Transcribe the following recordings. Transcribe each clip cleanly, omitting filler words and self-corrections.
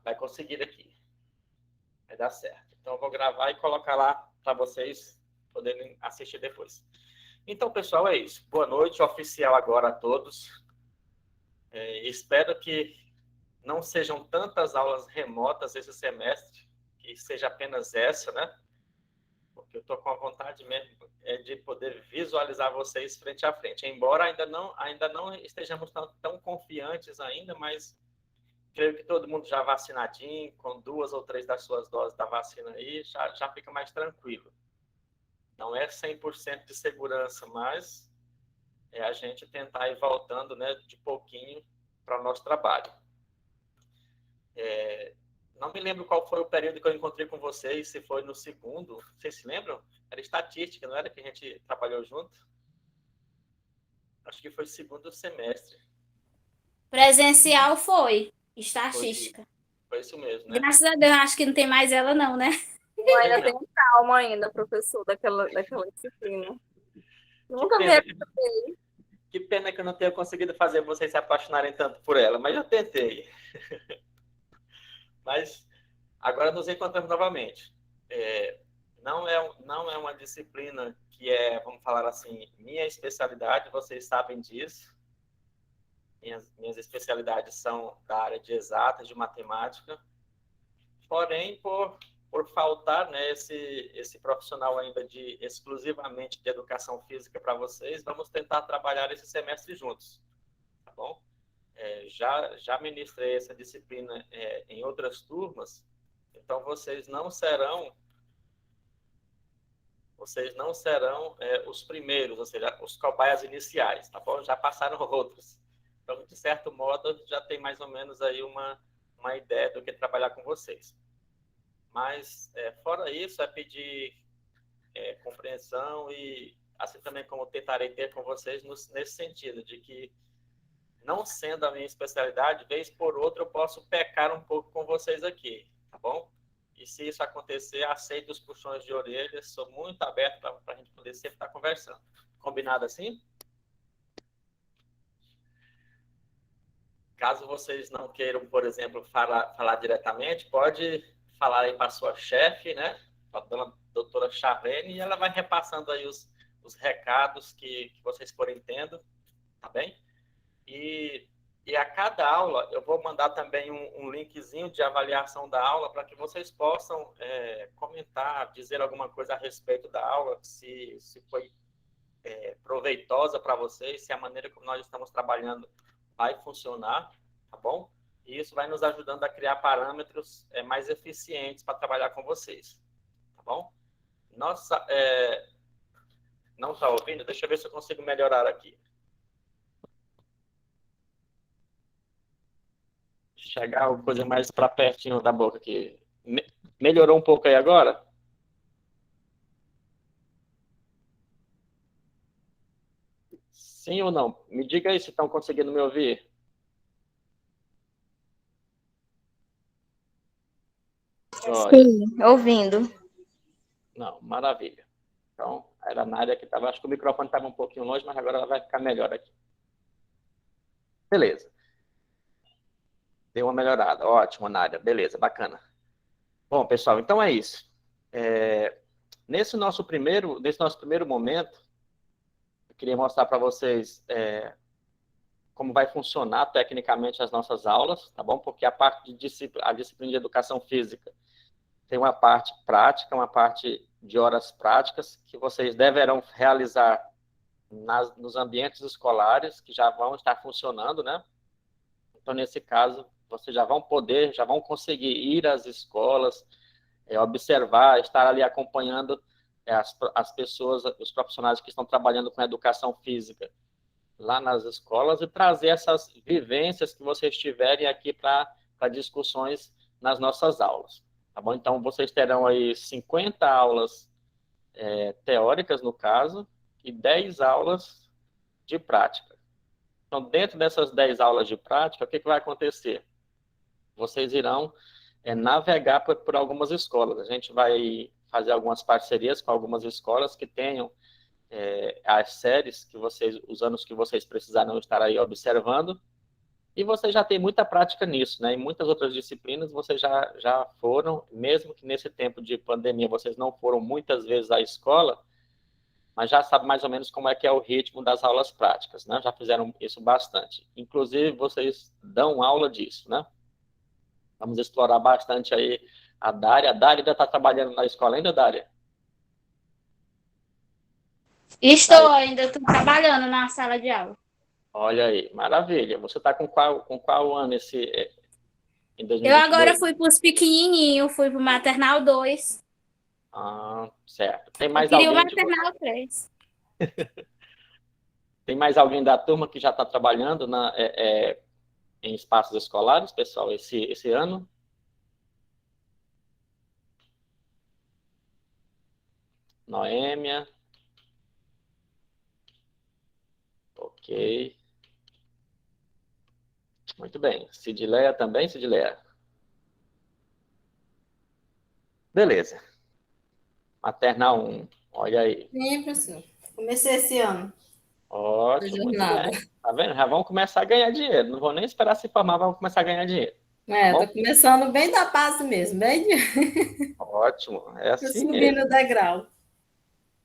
vai conseguir aqui. Vai dar certo. Então, eu vou gravar e colocar lá para vocês poderem assistir depois. Então, pessoal, é isso. Boa noite oficial agora a todos. Espero que não sejam tantas aulas remotas esse semestre, que seja apenas essa, né? Porque eu estou com a vontade mesmo de poder visualizar vocês frente a frente. Embora ainda não estejamos tão confiantes ainda, mas creio que todo mundo já vacinadinho, com 2 ou 3 das suas doses da vacina aí, já fica mais tranquilo. Não é 100% de segurança, mas é a gente tentar ir voltando, né, de pouquinho para o nosso trabalho. Não me lembro qual foi o período que eu encontrei com vocês, se foi no segundo, vocês se lembram? Era estatística, não era que a gente trabalhou junto? Acho que foi segundo semestre. Presencial foi, estatística. Foi isso mesmo, né? Graças a Deus, acho que não tem mais ela não, né? Eu ainda tenho trauma ainda, professor, daquela disciplina. Nunca me acostumei. Que pena que eu não tenha conseguido fazer vocês se apaixonarem tanto por ela, mas eu tentei. Mas agora nos encontramos novamente. Não é uma disciplina que vamos falar assim, minha especialidade, vocês sabem disso. Minhas especialidades são da área de exatas, de matemática. Porém, por faltar, né, esse profissional ainda exclusivamente de educação física para vocês, vamos tentar trabalhar esse semestre juntos, tá bom? Já ministrei essa disciplina em outras turmas, então vocês não serão os primeiros, ou seja, os cobaias iniciais, tá bom? Já passaram outros. Então, de certo modo, já tem mais ou menos aí uma ideia do que trabalhar com vocês. Mas, fora isso, é pedir compreensão e, assim também como tentarei ter com vocês, nesse sentido, de que, não sendo a minha especialidade, vez por outra, eu posso pecar um pouco com vocês aqui, tá bom? E se isso acontecer, aceito os puxões de orelha, sou muito aberto para a gente poder sempre estar conversando. Combinado assim? Caso vocês não queiram, por exemplo, falar diretamente, pode falar aí para a sua chefe, né? A dona doutora Charlene, e ela vai repassando aí os recados que vocês forem tendo, tá bem? E a cada aula, eu vou mandar também um linkzinho de avaliação da aula para que vocês possam comentar, dizer alguma coisa a respeito da aula, se foi proveitosa para vocês, se a maneira como nós estamos trabalhando vai funcionar, tá bom? E isso vai nos ajudando a criar parâmetros mais eficientes para trabalhar com vocês, tá bom? Nossa, não está ouvindo? Deixa eu ver se eu consigo melhorar aqui. Chegar a coisa mais para pertinho da boca aqui. Melhorou um pouco aí agora? Sim ou não? Me diga aí se estão conseguindo me ouvir. Sim, ouvindo. Não, maravilha. Então, era na área que estava. Acho que o microfone estava um pouquinho longe, mas agora ela vai ficar melhor aqui. Beleza. Deu uma melhorada. Ótimo, Nádia. Beleza, bacana. Bom, pessoal, então é isso. Nesse nosso primeiro momento, eu queria mostrar para vocês como vai funcionar tecnicamente as nossas aulas, tá bom? Porque a disciplina de educação física tem uma parte prática, uma parte de horas práticas que vocês deverão realizar nos ambientes escolares que já vão estar funcionando, né? Então, nesse caso, vocês já vão conseguir ir às escolas, observar, estar ali acompanhando as pessoas, os profissionais que estão trabalhando com educação física lá nas escolas e trazer essas vivências que vocês tiverem aqui para discussões nas nossas aulas. Tá bom? Então, vocês terão aí 50 aulas teóricas, no caso, e 10 aulas de prática. Então, dentro dessas 10 aulas de prática, o que vai acontecer? Vocês irão navegar por algumas escolas. A gente vai fazer algumas parcerias com algumas escolas que tenham as séries os anos que vocês precisarão estar aí observando, E você já tem muita prática nisso, né? Em muitas outras disciplinas vocês já foram, mesmo que nesse tempo de pandemia vocês não foram muitas vezes à escola, mas já sabe mais ou menos como é que é o ritmo das aulas práticas, né? Já fizeram isso bastante. Inclusive, vocês dão aula disso, né? Vamos explorar bastante aí a Dária. A Dária ainda está trabalhando na escola ainda, Dária? Estou ainda, estou trabalhando na sala de aula. Olha aí, maravilha. Você está com qual ano em Eu agora 2022? fui para os pequenininhos, fui para o Maternal 2. Ah, certo. Tem Eu mais queria o alguém Maternal 3. tem mais alguém da turma que já está trabalhando em espaços escolares, pessoal, esse ano? Noêmia. Ok. Muito bem. Cidileia também, Cidileia? Beleza. Maternal 1. Olha aí. Sim, professor. Comecei esse ano a Ótimo, muito jornada. bem. Tá vendo? Já vão começar a ganhar dinheiro. Não vou nem esperar se formar, vão começar a ganhar dinheiro. Tá Tô bom? começando bem da base mesmo, Ótimo. É assim subindo mesmo. o degrau.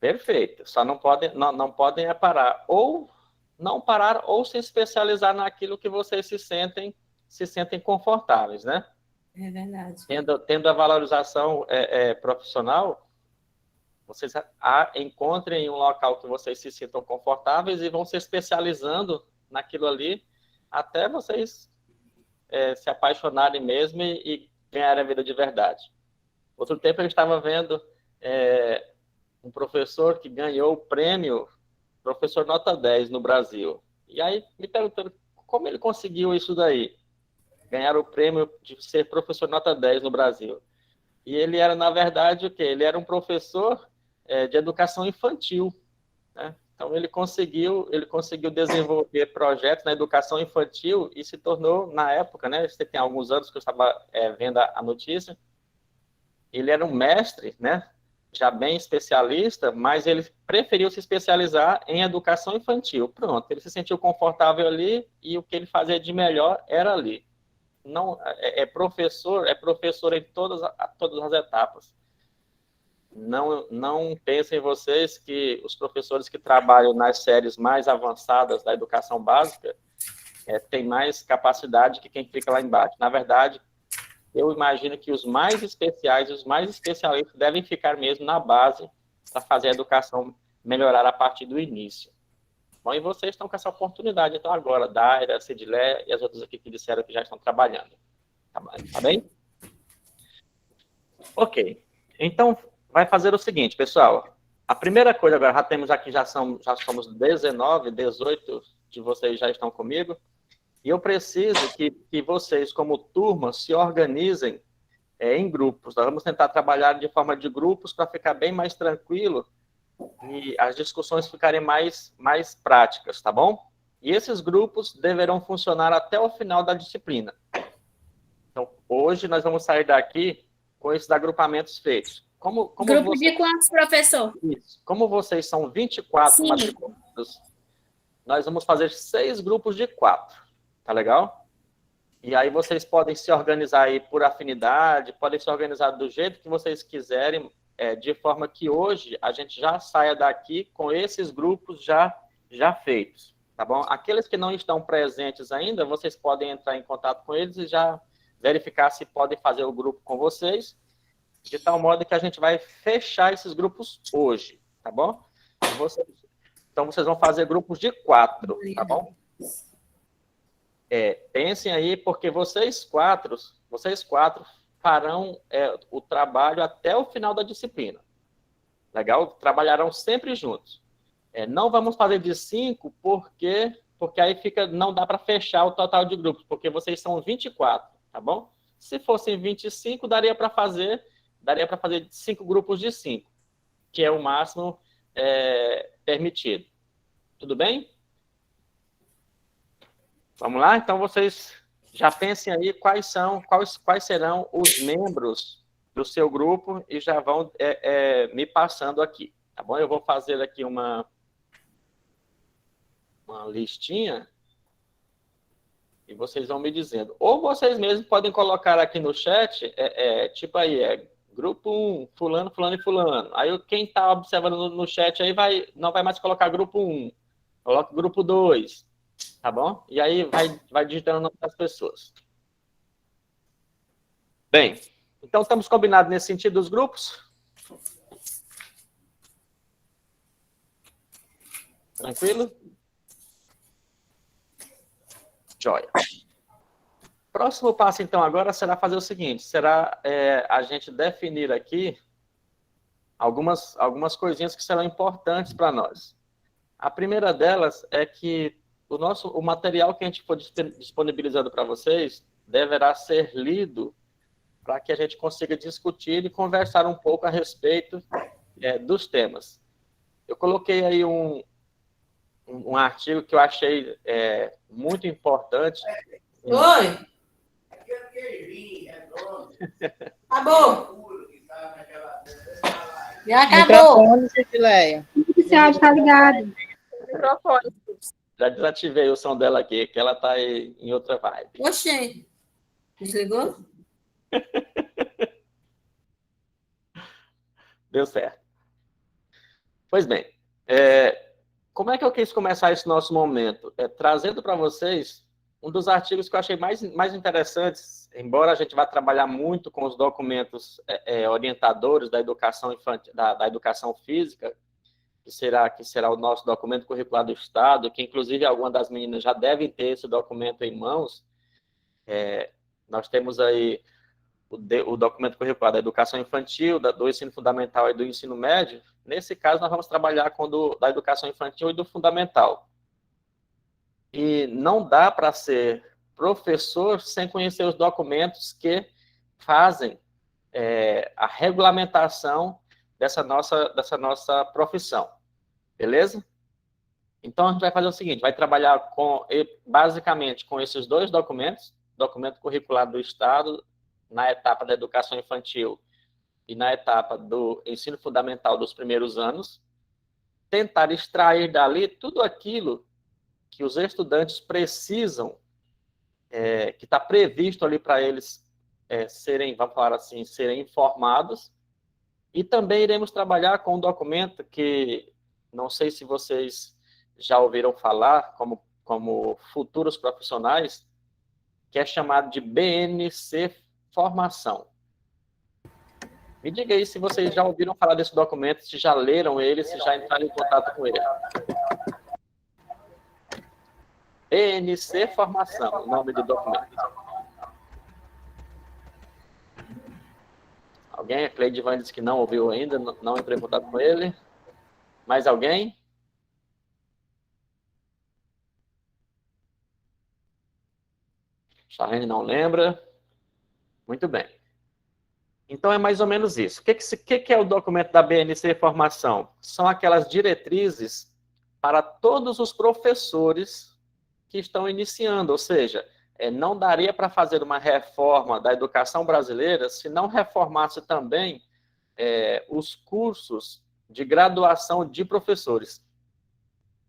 Perfeito. Só não podem parar. Ou não parar ou se especializar naquilo que vocês se sentem confortáveis, né? É verdade. Tendo a valorização profissional, vocês encontrem um local que vocês se sintam confortáveis e vão se especializando naquilo ali até vocês se apaixonarem mesmo e ganharem a vida de verdade. Outro tempo eu estava vendo um professor que ganhou o prêmio Professor Nota 10 no Brasil. E aí me perguntando como ele conseguiu isso daí, ganhar o prêmio de ser Professor Nota 10 no Brasil. E ele era, na verdade, o quê? Ele era um professor de educação infantil, né? Então, ele conseguiu desenvolver projetos na educação infantil e se tornou, na época, né? Você tem alguns anos que eu estava vendo a notícia, ele era um mestre, né? Já bem especialista, mas ele preferiu se especializar em educação infantil. Pronto, ele se sentiu confortável ali e o que ele fazia de melhor era ali. Não é professor em todas as etapas. Não pensem vocês que os professores que trabalham nas séries mais avançadas da educação básica têm mais capacidade que quem fica lá embaixo. Na verdade, eu imagino que os mais especiais, os mais especialistas devem ficar mesmo na base para fazer a educação melhorar a partir do início. Bom, e vocês estão com essa oportunidade, então, agora, Daira, Cidilé e as outras aqui que disseram que já estão trabalhando. Tá bem? Ok. Então, vai fazer o seguinte, pessoal. A primeira coisa agora, já temos aqui, já somos 19, 18 de vocês já estão comigo. E eu preciso que vocês, como turma, se organizem em grupos. Nós vamos tentar trabalhar de forma de grupos para ficar bem mais tranquilo e as discussões ficarem mais práticas, tá bom? E esses grupos deverão funcionar até o final da disciplina. Então, hoje nós vamos sair daqui com esses agrupamentos feitos. Grupo de quantos, professor? Isso. Como vocês são 24 Sim. matriculados, nós vamos fazer 6 grupos de 4. Tá legal? E aí vocês podem se organizar aí por afinidade, podem se organizar do jeito que vocês quiserem, de forma que hoje a gente já saia daqui com esses grupos já feitos, tá bom? Aqueles que não estão presentes ainda, vocês podem entrar em contato com eles e já verificar se podem fazer o grupo com vocês, de tal modo que a gente vai fechar esses grupos hoje, tá bom? Então, vocês vão fazer grupos de 4, tá bom? Pensem aí, porque vocês quatro farão o trabalho até o final da disciplina. Legal? Trabalharão sempre juntos. Não vamos fazer de 5, porque aí não dá para fechar o total de grupos, porque vocês são 24, tá bom? Se fossem 25, daria para fazer 5 grupos de 5, que é o máximo permitido. Tudo bem? Vamos lá? Então, vocês já pensem aí quais serão os membros do seu grupo e já vão me passando aqui, tá bom? Eu vou fazer aqui uma listinha E vocês vão me dizendo. Ou vocês mesmos podem colocar aqui no chat, tipo aí, grupo 1, fulano, fulano e fulano. Aí quem está observando no chat aí não vai mais colocar grupo 1. Coloca grupo 2, tá bom? E aí vai digitando o nome das pessoas. Bem, então estamos combinados nesse sentido dos grupos? Tranquilo? Joia. Próximo passo, então, agora será fazer o seguinte, será a gente definir aqui algumas coisinhas que serão importantes para nós. A primeira delas é que o material que a gente for disponibilizando para vocês deverá ser lido para que a gente consiga discutir e conversar um pouco a respeito dos temas. Eu coloquei aí um artigo que eu achei muito importante. Oi! Acabou! Já acabou! O oficial está ligado. Microfone. Já desativei o som dela aqui, que ela está em outra vibe. Oxê! Desligou? Deu certo. Pois bem, como é que eu quis começar esse nosso momento? Trazendo para vocês um dos artigos que eu achei mais interessantes, embora a gente vá trabalhar muito com os documentos orientadores da educação infantil, da educação física, que será o nosso documento curricular do Estado, que inclusive algumas das meninas já devem ter esse documento em mãos. Nós temos aí o documento curricular da educação infantil, do ensino fundamental e do ensino médio. Nesse caso, nós vamos trabalhar com da educação infantil e do fundamental. E não dá para ser professor sem conhecer os documentos que fazem a regulamentação dessa nossa profissão. Beleza? Então, a gente vai fazer o seguinte, vai trabalhar basicamente com esses dois documentos, documento curricular do Estado, na etapa da educação infantil e na etapa do ensino fundamental dos primeiros anos, tentar extrair dali tudo aquilo que os estudantes precisam, que está previsto ali para eles serem, vamos falar assim, serem informados, e também iremos trabalhar com um documento que, não sei se vocês já ouviram falar, como futuros profissionais, que é chamado de BNC Formação. Me diga aí se vocês já ouviram falar desse documento, se já leram ele, se já entraram em contato com ele. BNC Formação, o nome do documento. Alguém? A Cleide Van disse que não ouviu ainda, não entrou em contato com ele. Mais alguém? Charlene não lembra. Muito bem. Então, é mais ou menos isso. O que é o documento da BNC Formação? São aquelas diretrizes para todos os professores que estão iniciando, ou seja, não daria para fazer uma reforma da educação brasileira se não reformasse também os cursos de graduação de professores.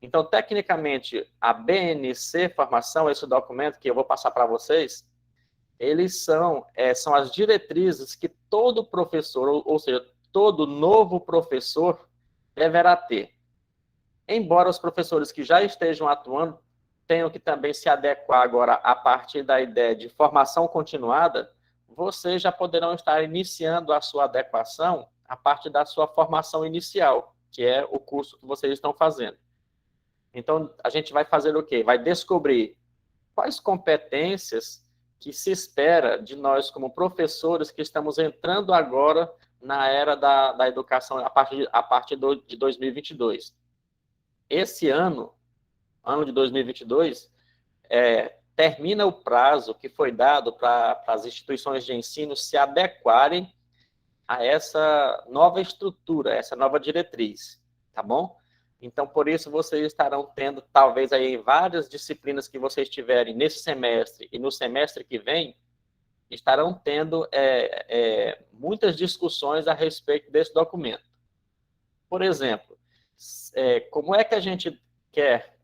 Então, tecnicamente, a BNC Formação, esse documento que eu vou passar para vocês, eles são as diretrizes que todo professor, ou seja, todo novo professor deverá ter. Embora os professores que já estejam atuando tenham que também se adequar agora a partir da ideia de formação continuada, vocês já poderão estar iniciando a sua adequação a partir da sua formação inicial, que é o curso que vocês estão fazendo. Então, a gente vai fazer o quê? Vai descobrir quais competências que se espera de nós como professores que estamos entrando agora na era da educação a partir de 2022. Esse ano de 2022, termina o prazo que foi dado para as instituições de ensino se adequarem a essa nova estrutura, essa nova diretriz, tá bom? Então, por isso, vocês estarão tendo, talvez, aí, várias disciplinas que vocês tiverem nesse semestre e no semestre que vem, estarão tendo muitas discussões a respeito desse documento. Por exemplo, como é que a gente quer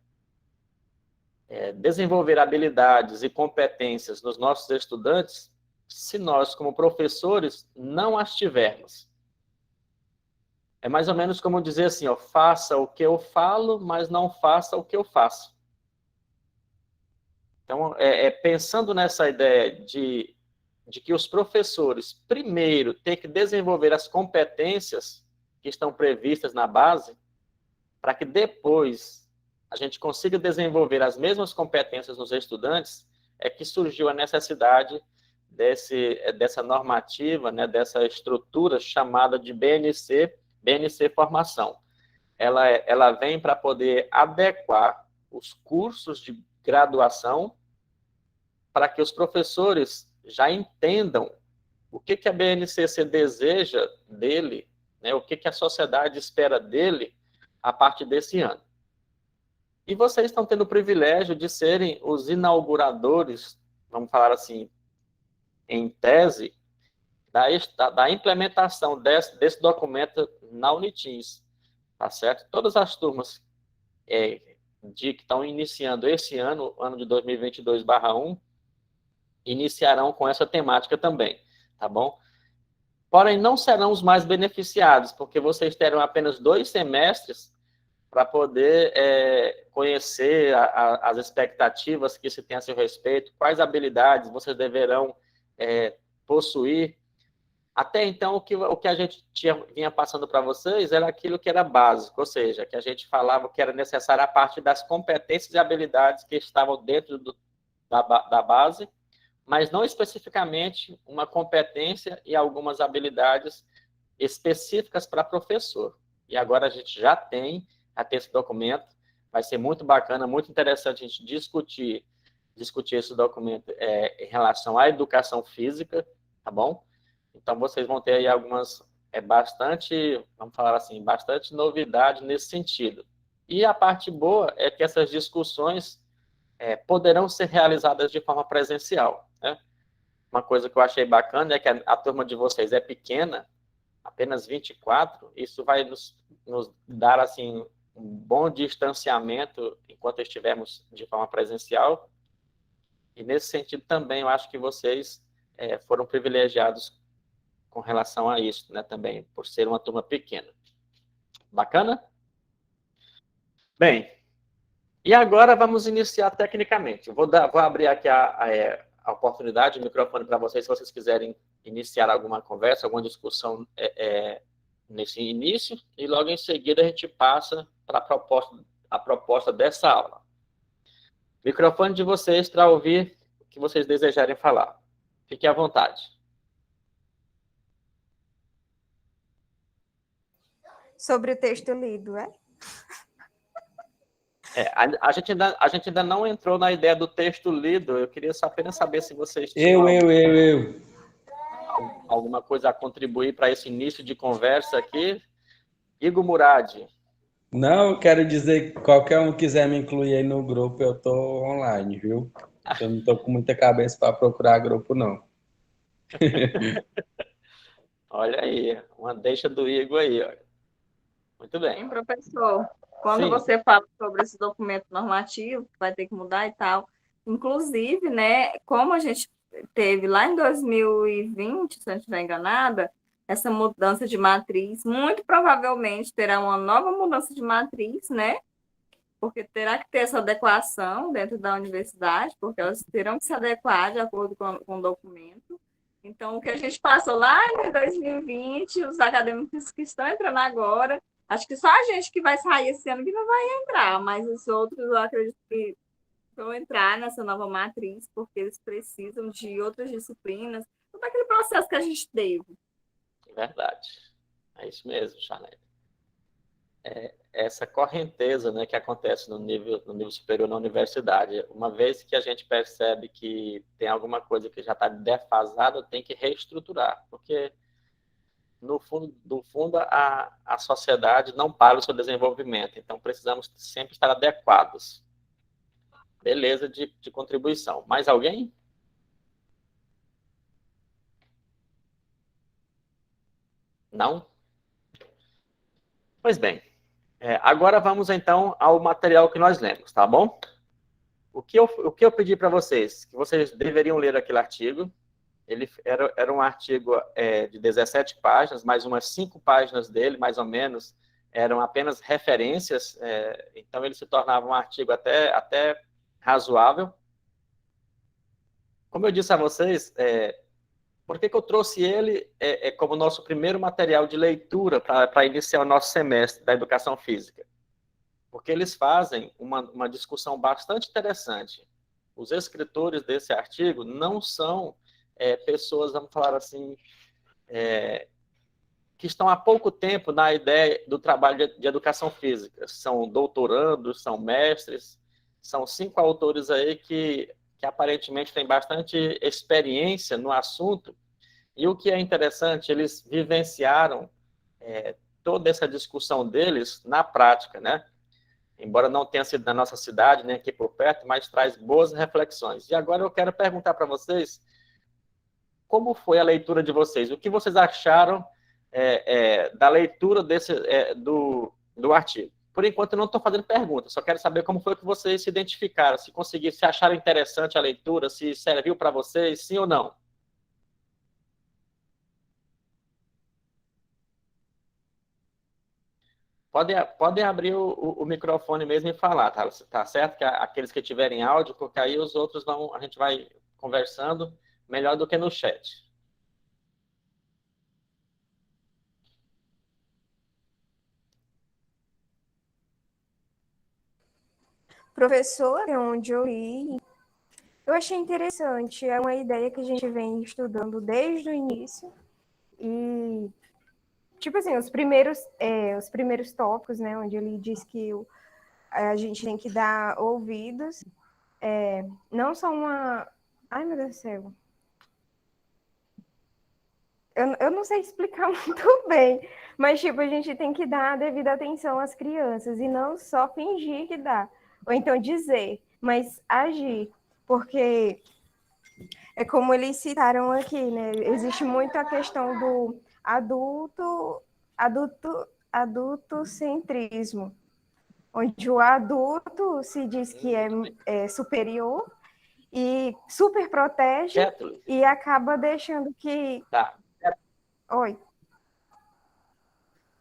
desenvolver habilidades e competências nos nossos estudantes se nós, como professores, não as tivermos. É mais ou menos como dizer assim, ó, faça o que eu falo, mas não faça o que eu faço. Então, pensando nessa ideia de que os professores, primeiro, têm que desenvolver as competências que estão previstas na base, para que depois a gente consiga desenvolver as mesmas competências nos estudantes, é que surgiu a necessidade dessa normativa, né, dessa estrutura chamada de BNC Formação. Ela vem para poder adequar os cursos de graduação para que os professores já entendam o que a BNCC deseja dele, né, o que a sociedade espera dele a partir desse ano. E vocês estão tendo o privilégio de serem os inauguradores, vamos falar assim, em tese, da implementação desse documento na Unitins, tá certo? Todas as turmas que estão iniciando esse ano, ano de 2022/1, iniciarão com essa temática também, tá bom? Porém, não serão os mais beneficiados, porque vocês terão apenas 2 semestres para poder conhecer as expectativas que se tem a seu respeito, quais habilidades vocês deverão possuir. Até então, o que a gente vinha passando para vocês era aquilo que era básico, ou seja, que a gente falava que era necessário a partir das competências e habilidades que estavam dentro da base, mas não especificamente uma competência e algumas habilidades específicas para professor. E agora a gente já tem esse documento, vai ser muito bacana, muito interessante a gente discutir esse documento em relação à educação física, tá bom? Então, vocês vão ter aí algumas, vamos falar assim, bastante novidade nesse sentido. E a parte boa é que essas discussões poderão ser realizadas de forma presencial, né? Uma coisa que eu achei bacana é que a turma de vocês é pequena, apenas 24, isso vai nos dar, assim, um bom distanciamento enquanto estivermos de forma presencial. E, nesse sentido, também, eu acho que vocês foram privilegiados com relação a isso, né, também, por ser uma turma pequena. Bacana? Bem, e agora vamos iniciar tecnicamente. Vou abrir aqui a oportunidade, o microfone para vocês, se vocês quiserem iniciar alguma conversa, alguma discussão nesse início, e logo em seguida a gente passa para a proposta dessa aula. Microfone de vocês para ouvir o que vocês desejarem falar. Fiquem à vontade. Sobre o texto lido, A gente ainda não entrou na ideia do texto lido. Eu queria apenas saber se vocês tinham alguma coisa a contribuir para esse início de conversa aqui. Igor Murad. Não, eu quero dizer que qualquer um quiser me incluir aí no grupo, eu tô online, viu? Eu não tô com muita cabeça para procurar grupo, não. Olha aí, uma deixa do Igor aí, olha. Muito bem. Professor, quando Sim. você fala sobre esse documento normativo, que vai ter que mudar e tal, inclusive, né, como a gente teve lá em 2020, se eu não estiver enganada, essa mudança de matriz, muito provavelmente terá uma nova mudança de matriz, né? Porque terá que ter essa adequação dentro da universidade, porque elas terão que se adequar de acordo com o documento. Então, o que a gente passou lá em 2020, os acadêmicos que estão entrando agora, acho que só a gente que vai sair esse ano que não vai entrar, mas os outros, eu acredito que vão entrar nessa nova matriz, porque eles precisam de outras disciplinas, todo aquele processo que a gente teve. Verdade. É isso mesmo, Charlene. Essa correnteza, né, que acontece no nível superior na universidade. Uma vez que a gente percebe que tem alguma coisa que já está defasada, tem que reestruturar, porque no fundo a sociedade não para o seu desenvolvimento, então precisamos sempre estar adequados. Beleza de contribuição. Mais alguém? Não? Pois bem. Agora vamos, então, ao material que nós lemos, tá bom? o que eu pedi para vocês? Que vocês deveriam ler aquele artigo. Ele era um artigo de 17 páginas, mais umas 5 páginas dele, mais ou menos, eram apenas referências, então ele se tornava um artigo até razoável. Como eu disse a vocês, por que eu trouxe ele como nosso primeiro material de leitura para iniciar o nosso semestre da educação física? Porque eles fazem uma discussão bastante interessante. Os escritores desse artigo não são pessoas, vamos falar assim, que estão há pouco tempo na ideia do trabalho de educação física. São doutorandos, são mestres, são 5 autores aí que aparentemente têm bastante experiência no assunto. E o que é interessante, eles vivenciaram toda essa discussão deles na prática, né? Embora não tenha sido na nossa cidade, nem aqui por perto, mas traz boas reflexões. E agora eu quero perguntar para vocês, como foi a leitura de vocês? O que vocês acharam da leitura do artigo? Por enquanto, eu não estou fazendo perguntas, só quero saber como foi que vocês se identificaram, se acharam interessante a leitura, se serviu para vocês, sim ou não. Podem abrir o microfone mesmo e falar, tá certo? Que aqueles que tiverem áudio, porque aí os outros a gente vai conversando melhor do que no chat. Professor, é onde eu li, eu achei interessante. É uma ideia que a gente vem estudando desde o início. E, tipo assim, os primeiros tópicos, né, onde ele diz que a gente tem que dar ouvidos, não só uma... Ai, meu Deus do céu. Eu não sei explicar muito bem, mas, tipo, a gente tem que dar a devida atenção às crianças e não só fingir que dá. Ou então dizer, mas agir. Porque é como eles citaram aqui, né? Existe muito a questão do adultocentrismo, onde o adulto se diz que é superior e super protege e acaba deixando que... Tá. Oi.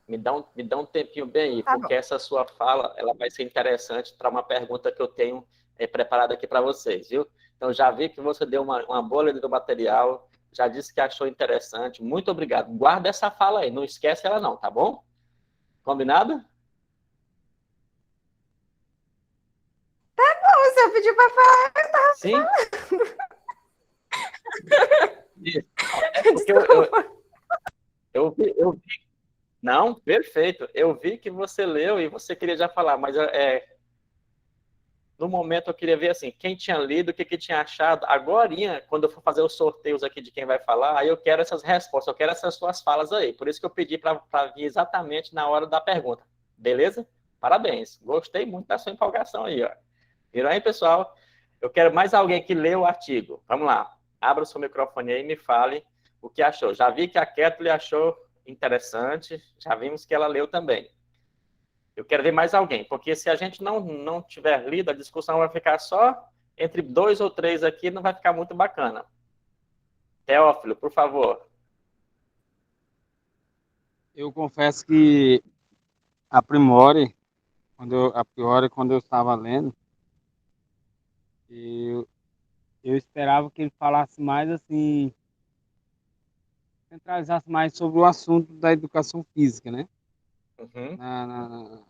Me dá um tempinho bem aí, porque essa sua fala ela vai ser interessante para uma pergunta que eu tenho preparada aqui para vocês, viu? Então, já vi que você deu uma boa lida do material, já disse que achou interessante. Muito obrigado. Guarda essa fala aí, não esquece ela não, tá bom? Combinado? Tá bom, você pediu para falar, eu tava Sim? Porque eu vi. Não, perfeito. Eu vi que você leu e você queria já falar, mas no momento eu queria ver assim, quem tinha lido, o que tinha achado. Agorinha, quando eu for fazer os sorteios aqui de quem vai falar, aí eu quero essas respostas, eu quero essas suas falas aí. Por isso que eu pedi para vir exatamente na hora da pergunta. Beleza? Parabéns. Gostei muito da sua empolgação aí, ó. Viram aí, pessoal? Eu quero mais alguém que lê o artigo. Vamos lá. Abra o seu microfone aí e me fale o que achou. Já vi que a Kathleen achou interessante, já vimos que ela leu também. Eu quero ver mais alguém, porque se a gente não tiver lido, a discussão vai ficar só entre 2 ou 3 aqui, não vai ficar muito bacana. Teófilo, por favor. Eu confesso que a priori, quando eu estava lendo, eu esperava que ele falasse mais assim, centralizasse mais sobre o assunto da educação física, né? Uhum.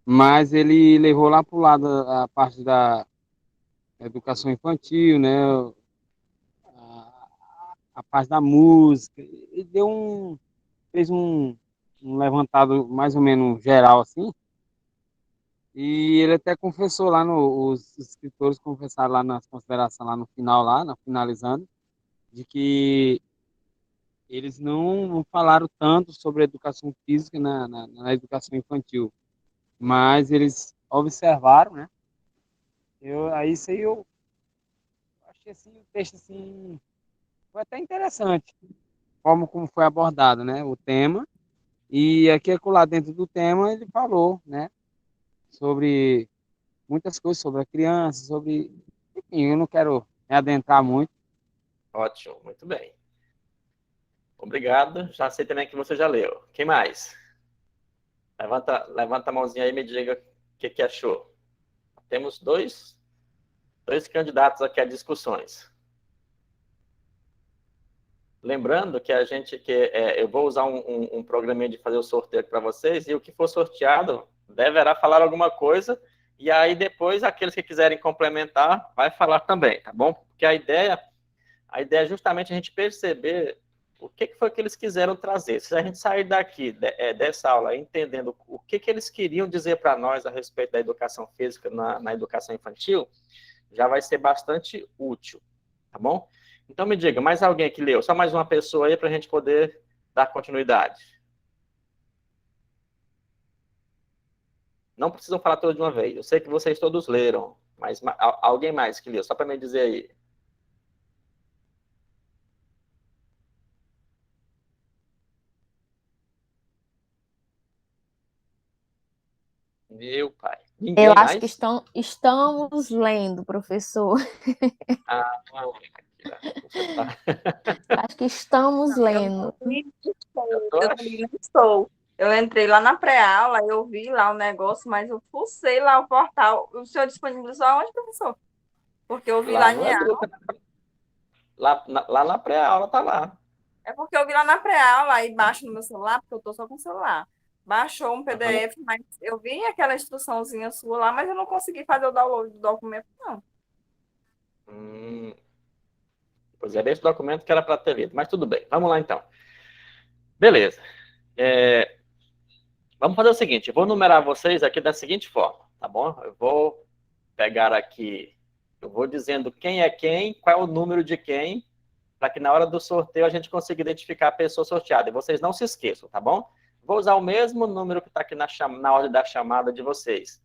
Mas ele levou lá para o lado a parte da educação infantil, né? A parte da música. Ele fez um levantado mais ou menos geral assim. E ele até confessou lá, os escritores confessaram lá nas considerações, lá no final, finalizando, de que eles não falaram tanto sobre a educação física na educação infantil, mas eles observaram, né? Isso aí eu achei assim, o texto assim, foi até interessante, como foi abordado, né? O tema, e aqui lá dentro do tema ele falou, né? Sobre muitas coisas sobre a criança, sobre... Enfim, eu não quero me adentrar muito. Ótimo, muito bem. Obrigado. Já sei também que você já leu. Quem mais? Levanta a mãozinha aí e me diga o que achou. Temos dois candidatos aqui a discussões. Lembrando que eu vou usar um programinha de fazer o sorteio para vocês, e o que for sorteado deverá falar alguma coisa, e aí depois aqueles que quiserem complementar vai falar também, tá bom? Porque a ideia é justamente a gente perceber o que foi que eles quiseram trazer. Se a gente sair daqui, dessa aula, entendendo o que eles queriam dizer para nós a respeito da educação física na educação infantil, já vai ser bastante útil, tá bom? Então me diga, mais alguém que leu? Só mais uma pessoa aí para a gente poder dar continuidade. Não precisam falar todos de uma vez. Eu sei que vocês todos leram, mas alguém mais que leu? Só para me dizer aí. Meu pai. Ninguém Eu acho mais? que estamos lendo, professor. Ah, você tá... Acho que estamos lendo. Eu também não estou. Eu entrei lá na pré-aula, eu vi lá o negócio, mas eu fucei lá o portal. O senhor disponibilizou aonde, professor? Porque eu vi lá em aula. Lá na pré-aula tá lá. É porque eu vi lá na pré-aula, aí baixo no meu celular, porque eu tô só com o celular. Baixou um PDF, mas eu vi aquela instruçãozinha sua lá, mas eu não consegui fazer o download do documento, não. Pois é, esse documento que era para ter lido, mas tudo bem. Vamos lá, então. Beleza. Vamos fazer o seguinte, eu vou numerar vocês aqui da seguinte forma, tá bom? Eu vou pegar aqui, eu vou dizendo quem é quem, qual é o número de quem, para que na hora do sorteio a gente consiga identificar a pessoa sorteada. E vocês não se esqueçam, tá bom? Vou usar o mesmo número que está aqui na ordem da chamada de vocês.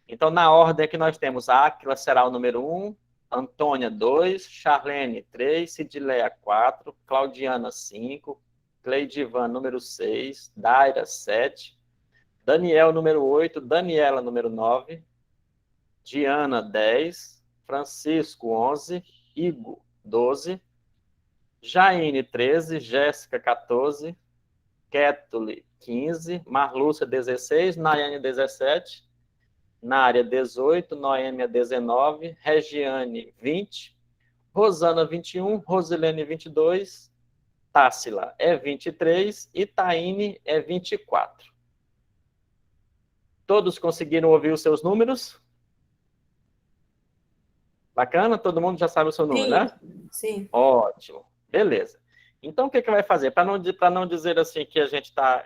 Então, na ordem que nós temos, a Áquila será o número 1, Antônia 2, Charlene 3, Cidileia 4, Claudiana 5, Cleidivan número 6, Daira 7, Daniel número 8, Daniela número 9, Diana 10, Francisco 11, Igor 12, Jaine 13, Jéssica 14, Ketuli 15, Marlúcia 16, Nayane 17, Nária 18, Noêmia 19, Regiane 20, Rosana 21, Rosilene 22, Tássila é 23 e Taine é 24. Todos conseguiram ouvir os seus números? Bacana? Todo mundo já sabe o seu número, né? Sim. Ótimo. Beleza. Então, o que vai fazer? Para não dizer assim que a gente está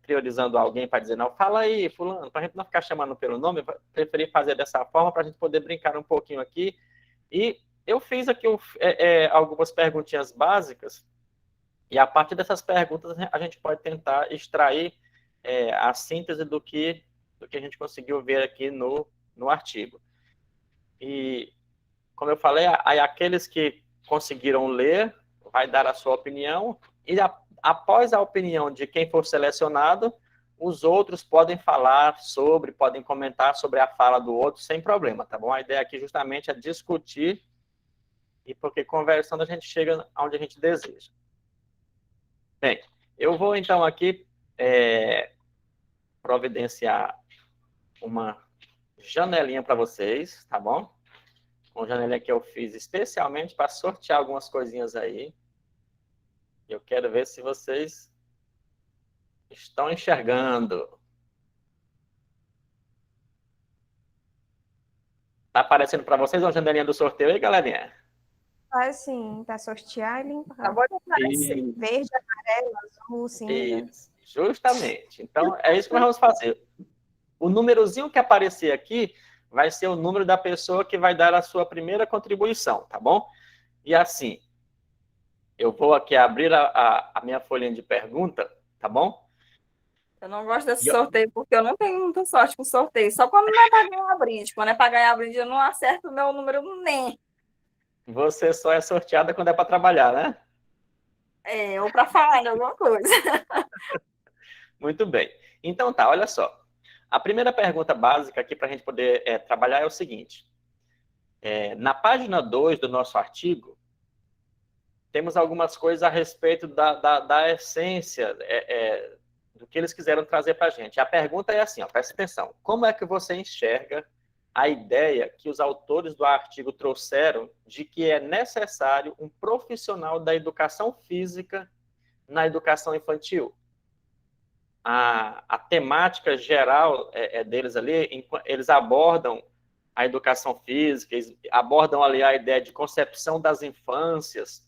priorizando alguém para dizer, não, fala aí, fulano, para a gente não ficar chamando pelo nome, eu preferi fazer dessa forma para a gente poder brincar um pouquinho aqui. E eu fiz aqui algumas perguntinhas básicas, e a partir dessas perguntas a gente pode tentar extrair a síntese do que a gente conseguiu ver aqui no artigo. E, como eu falei, aí aqueles que conseguiram ler vai dar a sua opinião, e após a opinião de quem for selecionado, os outros podem podem comentar sobre a fala do outro sem problema, tá bom? A ideia aqui justamente é discutir, e porque conversando a gente chega onde a gente deseja. Bem, eu vou então aqui providenciar uma janelinha para vocês, tá bom? Uma janelinha que eu fiz especialmente para sortear algumas coisinhas aí. Eu quero ver se vocês estão enxergando. Tá aparecendo para vocês uma janelinha do sorteio aí, galerinha? Ah, sim, para sortear e limpar. Acabou de aparecer. Verde, amarelo, azul, cinza. Isso, justamente. Então, é isso que nós vamos fazer. O númerozinho que aparecer aqui vai ser o número da pessoa que vai dar a sua primeira contribuição, tá bom? E assim, eu vou aqui abrir a minha folhinha de pergunta, tá bom? Eu não gosto desse sorteio porque eu não tenho muita sorte com sorteio. Só quando não é para ganhar brinde. Quando é para ganhar brinde, eu não acerto o meu número nem. Você só é sorteada quando é para trabalhar, né? Ou para falar de alguma coisa. Muito bem. Então tá, olha só. A primeira pergunta básica aqui para a gente poder trabalhar é o seguinte. Na página 2 do nosso artigo, temos algumas coisas a respeito da essência do que eles quiseram trazer para a gente. A pergunta é assim, ó, presta atenção. Como é que você enxerga a ideia que os autores do artigo trouxeram de que é necessário um profissional da educação física na educação infantil? A temática geral deles ali, eles abordam a educação física, eles abordam ali a ideia de concepção das infâncias,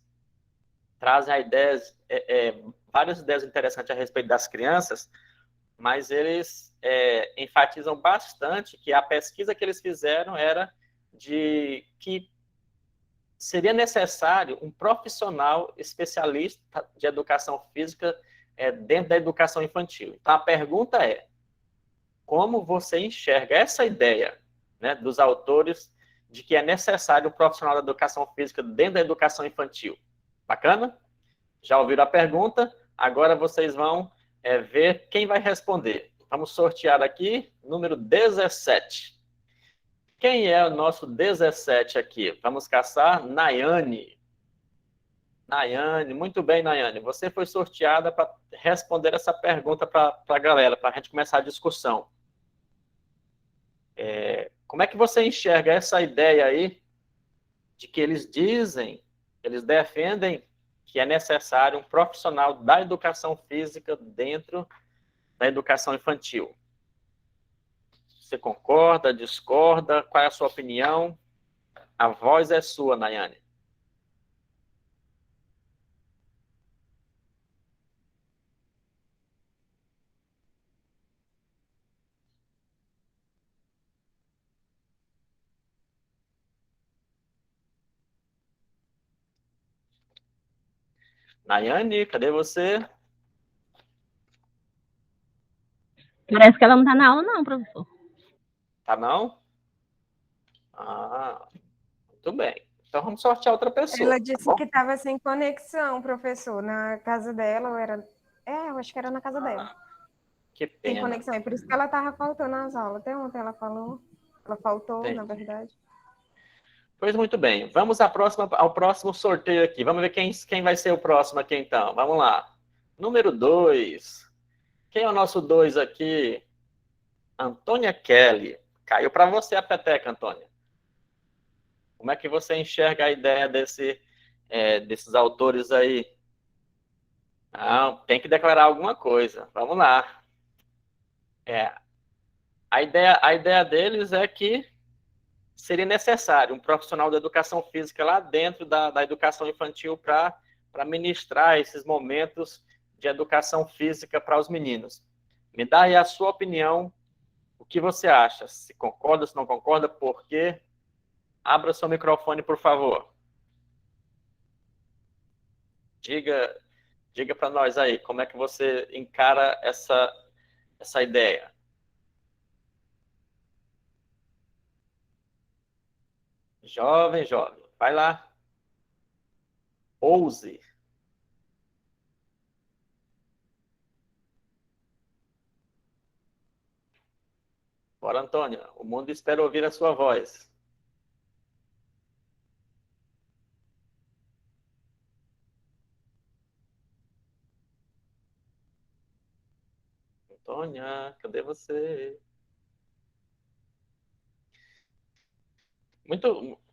trazem várias ideias interessantes a respeito das crianças, mas eles enfatizam bastante que a pesquisa que eles fizeram era de que seria necessário um profissional especialista de educação física dentro da educação infantil. Então, a pergunta é, como você enxerga essa ideia, né, dos autores de que é necessário um profissional da educação física dentro da educação infantil? Bacana? Já ouviram a pergunta? Agora vocês vão ver quem vai responder. Vamos sortear aqui, número 17. Quem é o nosso 17 aqui? Vamos caçar Nayane. Nayane, muito bem, Nayane. Você foi sorteada para responder essa pergunta para a galera, para a gente começar a discussão. Como é que você enxerga essa ideia aí de que eles dizem, eles defendem que é necessário um profissional da educação física dentro da educação infantil? Você concorda, discorda? Qual é a sua opinião? A voz é sua, Nayane. Nayane, cadê você? Parece que ela não está na aula, não, professor. Tá não? Ah, muito bem. Então vamos sortear outra pessoa. Ela disse que estava sem conexão, professor, na casa dela, ou era... eu acho que era na casa dela. Que Sem pena. conexão, é por isso que ela estava faltando nas aulas. Até ontem ela falou, ela faltou, Entendi. na verdade. Pois muito bem. Vamos ao próximo sorteio aqui. Vamos ver quem vai ser o próximo aqui, então. Vamos lá. Número 2. Quem é o nosso 2 aqui? Antônia Kelly. Caiu para você a peteca, Antônia. Como é que você enxerga a ideia desses autores aí? Não, tem que declarar alguma coisa. Vamos lá. A ideia deles é que seria necessário um profissional da educação física lá dentro da educação infantil para ministrar esses momentos de educação física para os meninos. Me dá aí a sua opinião, o que você acha? Se concorda, se não concorda, por quê? Abra seu microfone, por favor. Diga para nós aí, como é que você encara essa ideia? Jovem, vai lá. Ouse. Bora, Antônia. O mundo espera ouvir a sua voz. Antônia, cadê você?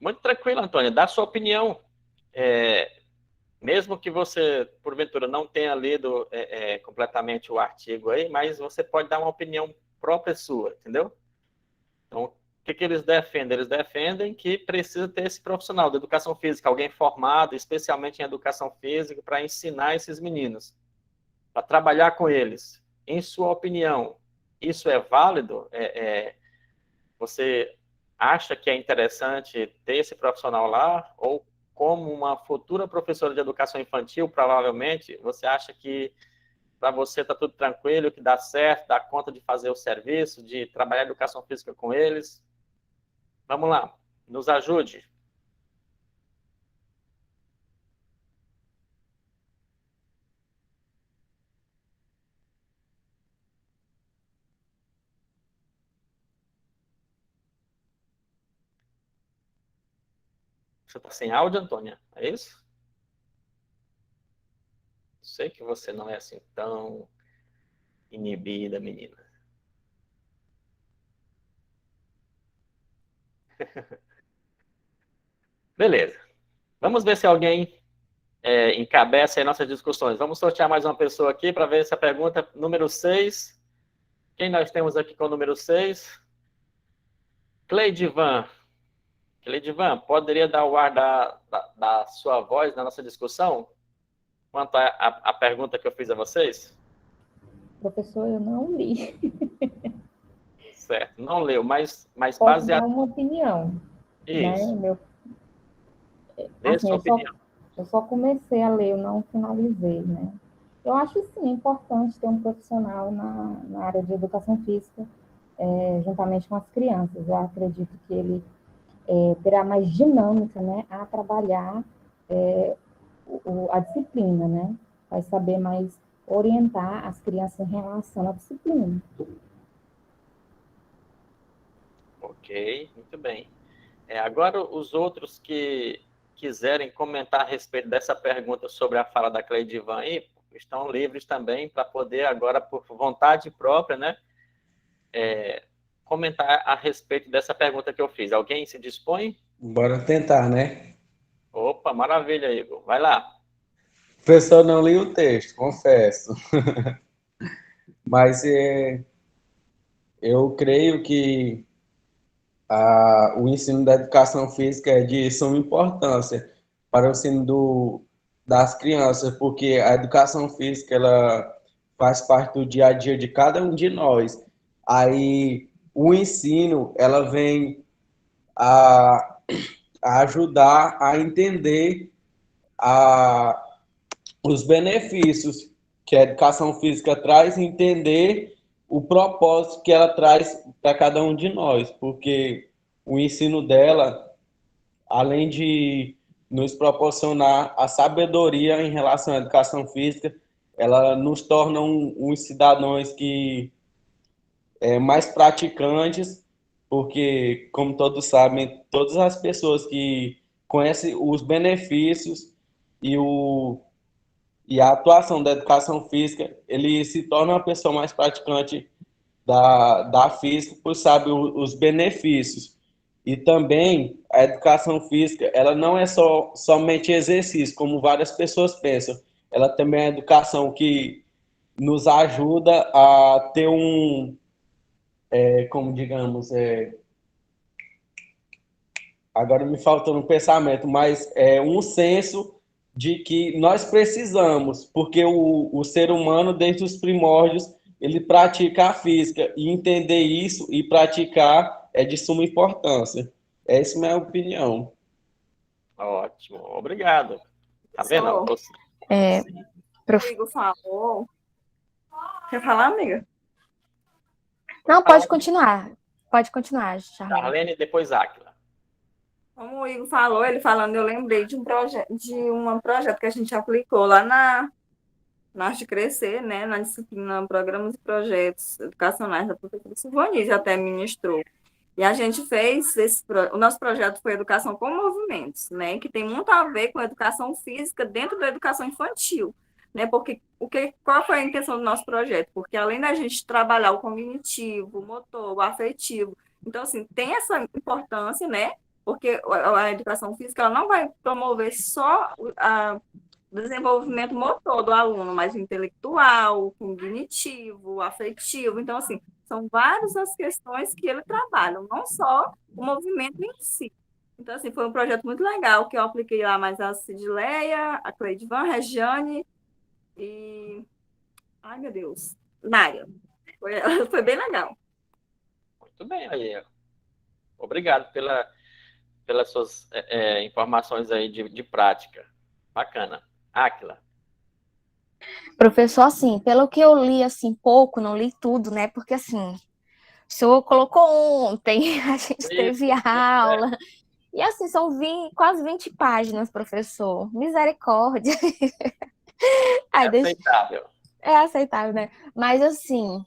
Muito tranquilo, Antônia. Dá a sua opinião. Mesmo que você, porventura, não tenha lido completamente o artigo aí, mas você pode dar uma opinião própria sua, entendeu? Então, o que eles defendem? Eles defendem que precisa ter esse profissional da educação física, alguém formado, especialmente em educação física, para ensinar esses meninos, para trabalhar com eles. Em sua opinião, isso é válido? Você acha que é interessante ter esse profissional lá? Ou, como uma futura professora de educação infantil, provavelmente, você acha que para você está tudo tranquilo, que dá certo, dá conta de fazer o serviço, de trabalhar educação física com eles? Vamos lá, nos ajude. Você está sem áudio, Antônia? É isso? Sei que você não é assim tão inibida, menina. Beleza. Vamos ver se alguém encabeça aí nossas discussões. Vamos sortear mais uma pessoa aqui para ver essa pergunta número 6. Quem nós temos aqui com o número 6? Cleidivan. Cleidivan, poderia dar o ar da sua voz na nossa discussão? Quanto à pergunta que eu fiz a vocês? Professor, eu não li. Certo, não leu, mas Posso baseado... dar uma opinião. Isso. Né? Dê sua opinião. Eu só comecei a ler, eu não finalizei, né? Eu acho, sim, importante ter um profissional na área de educação física, juntamente com as crianças. Eu acredito que ele terá mais dinâmica, né, a trabalhar a disciplina, né? Vai saber mais orientar as crianças em relação à disciplina. Ok, muito bem. Agora, os outros que quiserem comentar a respeito dessa pergunta sobre a fala da Cleidivan aí, estão livres também para poder agora, por vontade própria, né, comentar a respeito dessa pergunta que eu fiz. Alguém se dispõe? Bora tentar, né? Opa, maravilha, Igor. Vai lá. Professor, não li o texto, confesso. Mas eu creio que o ensino da educação física é de suma importância para o ensino das crianças, porque a educação física ela faz parte do dia a dia de cada um de nós. Aí o ensino ela vem a ajudar a entender os benefícios que a educação física traz, entender o propósito que ela traz para cada um de nós, porque o ensino dela, além de nos proporcionar a sabedoria em relação à educação física, ela nos torna uns cidadãos que mais praticantes, porque, como todos sabem, todas as pessoas que conhecem os benefícios e a atuação da educação física, ele se torna uma pessoa mais praticante da física, por saber os benefícios. E também a educação física, ela não é somente exercício, como várias pessoas pensam. Ela também é educação que nos ajuda a ter como digamos, agora me faltou no pensamento, mas um senso de que nós precisamos, porque o ser humano, desde os primórdios, ele pratica a física, e entender isso e praticar é de suma importância. Essa é a minha opinião. Ótimo, obrigado. Tá vendo? O Igor falou. Quer falar, amiga? Não, pode continuar. Pode continuar, Charlene. Charlene e depois Áquila. Como o Igor falou, ele falando, eu lembrei de um projeto que a gente aplicou lá na Arte de Crescer, né, na disciplina Programas e Projetos Educacionais da professora Silvanise, até ministrou. E a gente fez, o nosso projeto foi Educação com Movimentos, né, que tem muito a ver com educação física dentro da educação infantil, né, porque qual foi a intenção do nosso projeto? Porque além da gente trabalhar o cognitivo, o motor, o afetivo, então, assim, tem essa importância, né, porque a educação física ela não vai promover só o desenvolvimento motor do aluno, mas intelectual, cognitivo, afetivo. Então, assim, são várias as questões que ele trabalha, não só o movimento em si. Então, assim, foi um projeto muito legal, que eu apliquei lá mais a Cidileia, a Cleidivan, a Regiane e... Ai, meu Deus, Nária. Foi bem legal. Muito bem, aí. Obrigado pelas suas informações aí de prática. Bacana. Áquila. Professor, assim, pelo que eu li, assim, pouco, não li tudo, né? Porque, assim, o senhor colocou ontem, a gente teve aula. E, assim, são quase 20 páginas, professor. Misericórdia. Aceitável. É aceitável, né? Mas, assim,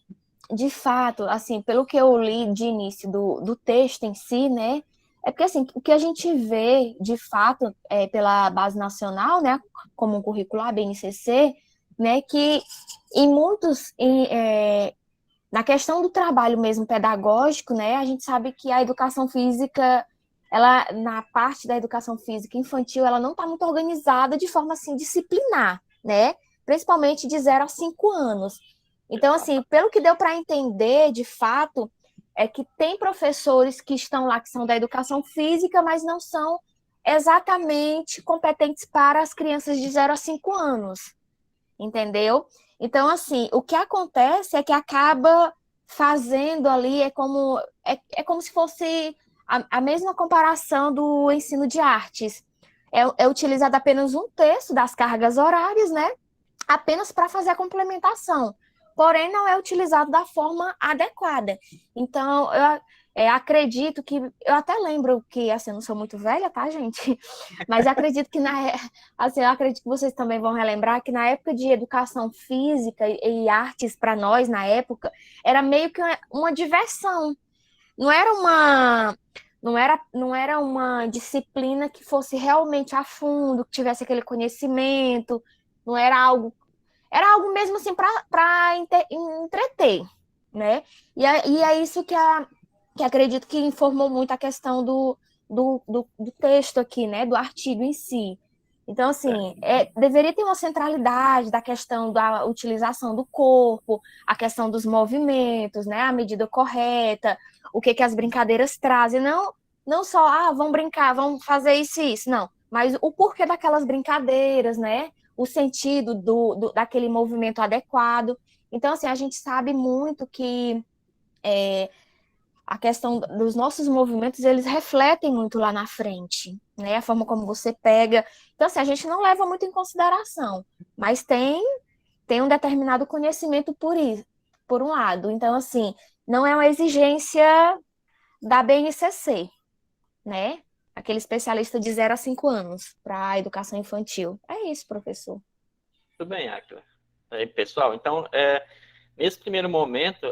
de fato, assim, pelo que eu li de início do texto em si, né? É porque, assim, o que a gente vê, de fato, pela Base Nacional, né, como um currículo A, BNCC, né, que em muitos, na questão do trabalho mesmo pedagógico, né, a gente sabe que a educação física, ela, na parte da educação física infantil, ela não está muito organizada de forma, assim, disciplinar, né, principalmente de 0 a 5 anos. Então, assim, pelo que deu para entender, de fato, é que tem professores que estão lá, que são da educação física, mas não são exatamente competentes para as crianças de 0 a 5 anos, entendeu? Então, assim, o que acontece é que acaba fazendo ali, é como se fosse a mesma comparação do ensino de artes. É utilizado apenas um terço das cargas horárias, né? Apenas para fazer a complementação. Porém, não é utilizado da forma adequada. Então, eu acredito que... Eu até lembro que, assim, eu não sou muito velha, tá, gente? Mas acredito que, assim, eu acredito que vocês também vão relembrar que na época de educação física e artes para nós, na época, era meio que uma diversão. Não era uma disciplina que fosse realmente a fundo, que tivesse aquele conhecimento, não era algo... Era algo mesmo assim para entreter, né? E é isso que acredito que informou muito a questão do texto aqui, né? Do artigo em si. Então, assim, deveria ter uma centralidade da questão da utilização do corpo, a questão dos movimentos, né? A medida correta, o que as brincadeiras trazem. Não só, vamos brincar, vamos fazer isso e isso, não. Mas o porquê daquelas brincadeiras, né? O sentido daquele movimento adequado. Então, assim, a gente sabe muito que a questão dos nossos movimentos, eles refletem muito lá na frente, né? A forma como você pega. Então, assim, a gente não leva muito em consideração, mas tem um determinado conhecimento por um lado. Então, assim, não é uma exigência da BNCC, né? Aquele especialista de 0 a 5 anos para a educação infantil. É isso, professor. Tudo bem, Áquila. Aí, pessoal, então, nesse primeiro momento,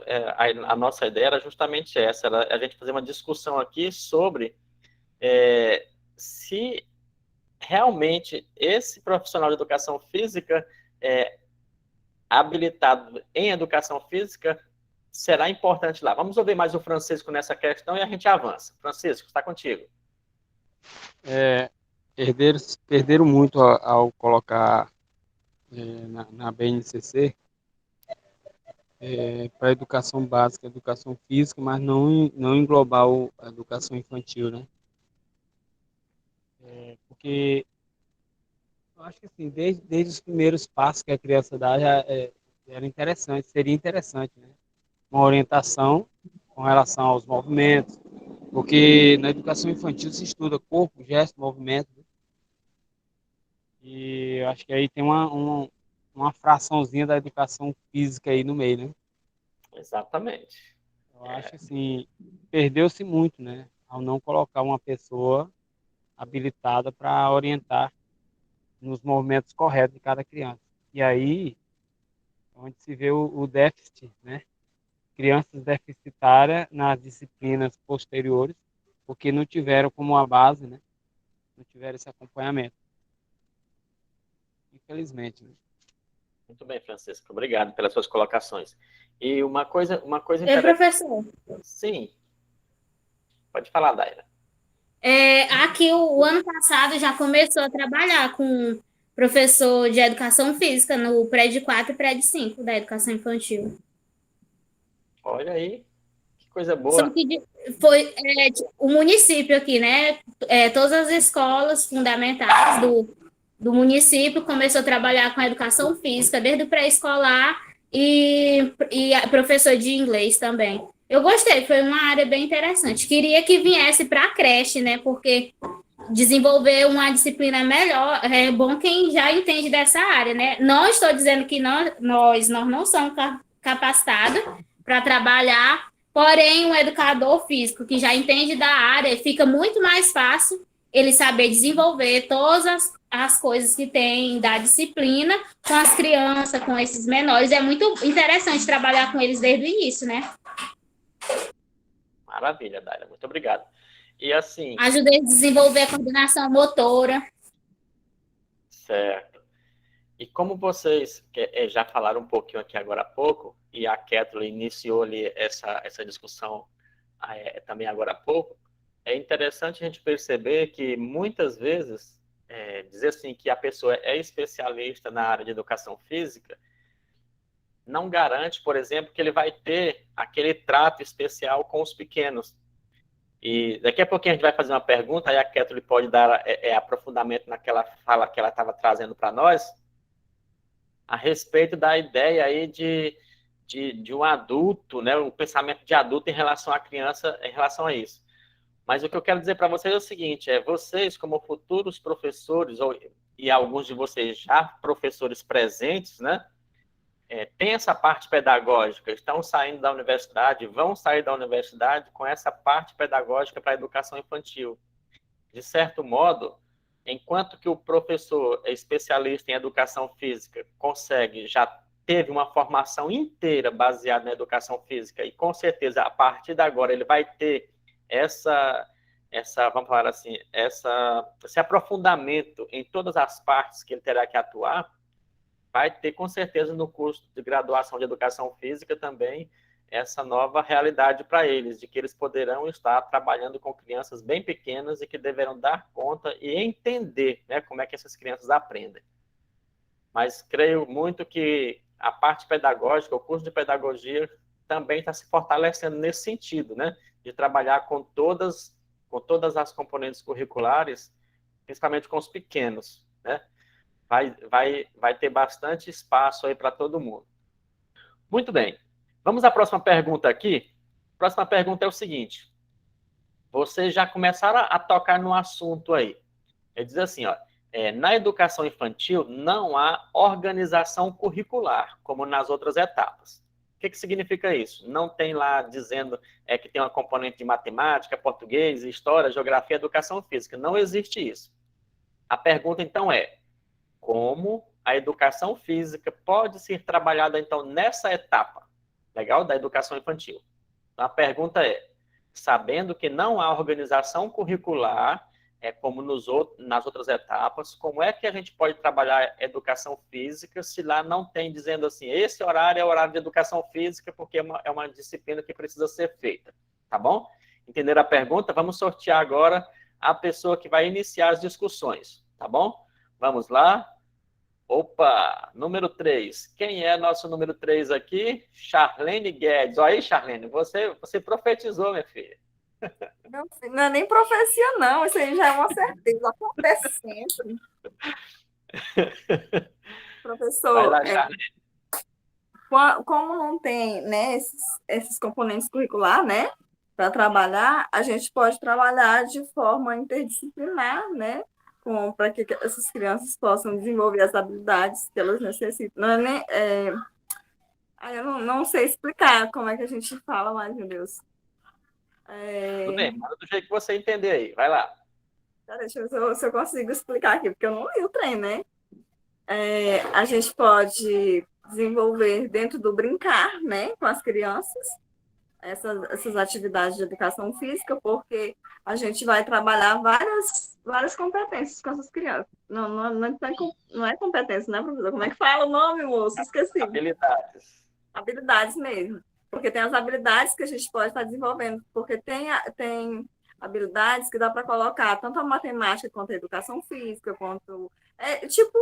a nossa ideia era justamente essa, era a gente fazer uma discussão aqui sobre se realmente esse profissional de educação física habilitado em educação física será importante lá. Vamos ouvir mais o Francisco nessa questão e a gente avança. Francisco, está contigo. Perderam muito ao colocar na BNCC para educação básica, educação física, mas não englobar a educação infantil, né? Porque eu acho que assim, desde os primeiros passos que a criança dá, seria interessante, né? Uma orientação com relação aos movimentos, porque na educação infantil se estuda corpo, gesto, movimento, né? E eu acho que aí tem uma fraçãozinha da educação física aí no meio, né? Exatamente. Eu acho assim, perdeu-se muito, né? Ao não colocar uma pessoa habilitada para orientar nos movimentos corretos de cada criança. E aí, onde se vê o déficit, né? Crianças deficitárias nas disciplinas posteriores, porque não tiveram como a base, né? Não tiveram esse acompanhamento. Infelizmente, né? Muito bem, Francisco. Obrigado pelas suas colocações. E uma coisa interessante... professor. Sim. Pode falar, Daira. Aqui, o ano passado, já começou a trabalhar com professor de educação física no prédio 4 e prédio 5 da educação infantil. Olha aí, que coisa boa. Só que foi o município aqui, né? Todas as escolas fundamentais do município começou a trabalhar com a educação física, desde o pré-escolar e professor de inglês também. Eu gostei, foi uma área bem interessante. Queria que viesse para a creche, né? Porque desenvolver uma disciplina melhor é bom quem já entende dessa área, né? Não estou dizendo que nós não somos capacitados para trabalhar, porém, um educador físico que já entende da área, fica muito mais fácil ele saber desenvolver todas as coisas que tem da disciplina com as crianças, com esses menores. É muito interessante trabalhar com eles desde o início, né? Maravilha, Daira. Muito obrigado. E assim... Ajuda eles a desenvolver a coordenação motora. Certo. E como vocês já falaram um pouquinho aqui agora há pouco, e a Kathleen iniciou ali essa discussão também agora há pouco, é interessante a gente perceber que muitas vezes, dizer assim que a pessoa é especialista na área de educação física, não garante, por exemplo, que ele vai ter aquele trato especial com os pequenos. E daqui a pouquinho a gente vai fazer uma pergunta, aí a Kathleen pode dar aprofundamento naquela fala que ela estava trazendo para nós, a respeito da ideia aí de um adulto, né, um pensamento de adulto em relação à criança, em relação a isso. Mas o que eu quero dizer para vocês é o seguinte, vocês como futuros professores, e alguns de vocês já professores presentes, né, tem essa parte pedagógica, estão saindo da universidade, vão sair da universidade com essa parte pedagógica para a educação infantil. De certo modo, enquanto que o professor é especialista em educação física, já teve uma formação inteira baseada na educação física, e com certeza, a partir de agora, ele vai ter vamos falar assim, esse aprofundamento em todas as partes que ele terá que atuar, vai ter, com certeza, no curso de graduação de educação física também, essa nova realidade para eles, de que eles poderão estar trabalhando com crianças bem pequenas e que deverão dar conta e entender, né, como é que essas crianças aprendem. Mas creio muito que a parte pedagógica, o curso de pedagogia, também está se fortalecendo nesse sentido, né, de trabalhar com todas as componentes curriculares, principalmente com os pequenos, né? Vai ter bastante espaço aí para todo mundo. Muito bem. Vamos à próxima pergunta aqui. A próxima pergunta é o seguinte. Vocês já começaram a tocar no assunto aí. Ele diz assim, ó, na educação infantil não há organização curricular, como nas outras etapas. O que significa isso? Não tem lá dizendo que tem uma componente de matemática, português, história, geografia, educação física. Não existe isso. A pergunta, então, como a educação física pode ser trabalhada, então, nessa etapa, legal, da educação infantil? Então, a pergunta sabendo que não há organização curricular, como nas outras etapas, como é que a gente pode trabalhar educação física se lá não tem dizendo assim, esse horário é o horário de educação física porque é uma disciplina que precisa ser feita, tá bom? Entenderam a pergunta? Vamos sortear agora a pessoa que vai iniciar as discussões, tá bom? Vamos lá. Opa, número 3. Quem é nosso número 3 aqui? Charlene Guedes. Olha aí, Charlene, você profetizou, minha filha. Não é nem profecia, não. Isso aí já é uma certeza. Acontece sempre. Professor, vai lá, Charlene. Como não tem, né, esses componentes curriculares, né, para trabalhar, a gente pode trabalhar de forma interdisciplinar, né, para que essas crianças possam desenvolver as habilidades que elas necessitam. Não é nem, eu não sei explicar como é que a gente fala, mas, meu Deus. Tudo bem, manda do jeito que você entender aí. Vai lá. Deixa eu ver se eu consigo explicar aqui, porque eu não li o trem, né? A gente pode desenvolver dentro do brincar, né, com as crianças, essas atividades de educação física, porque a gente vai trabalhar várias competências com essas crianças. Não é competência, né, professor? Como é que fala o nome, moço? Esqueci. Habilidades. Habilidades mesmo. Porque tem as habilidades que a gente pode estar desenvolvendo, porque tem habilidades que dá para colocar tanto a matemática quanto a educação física, quanto... tipo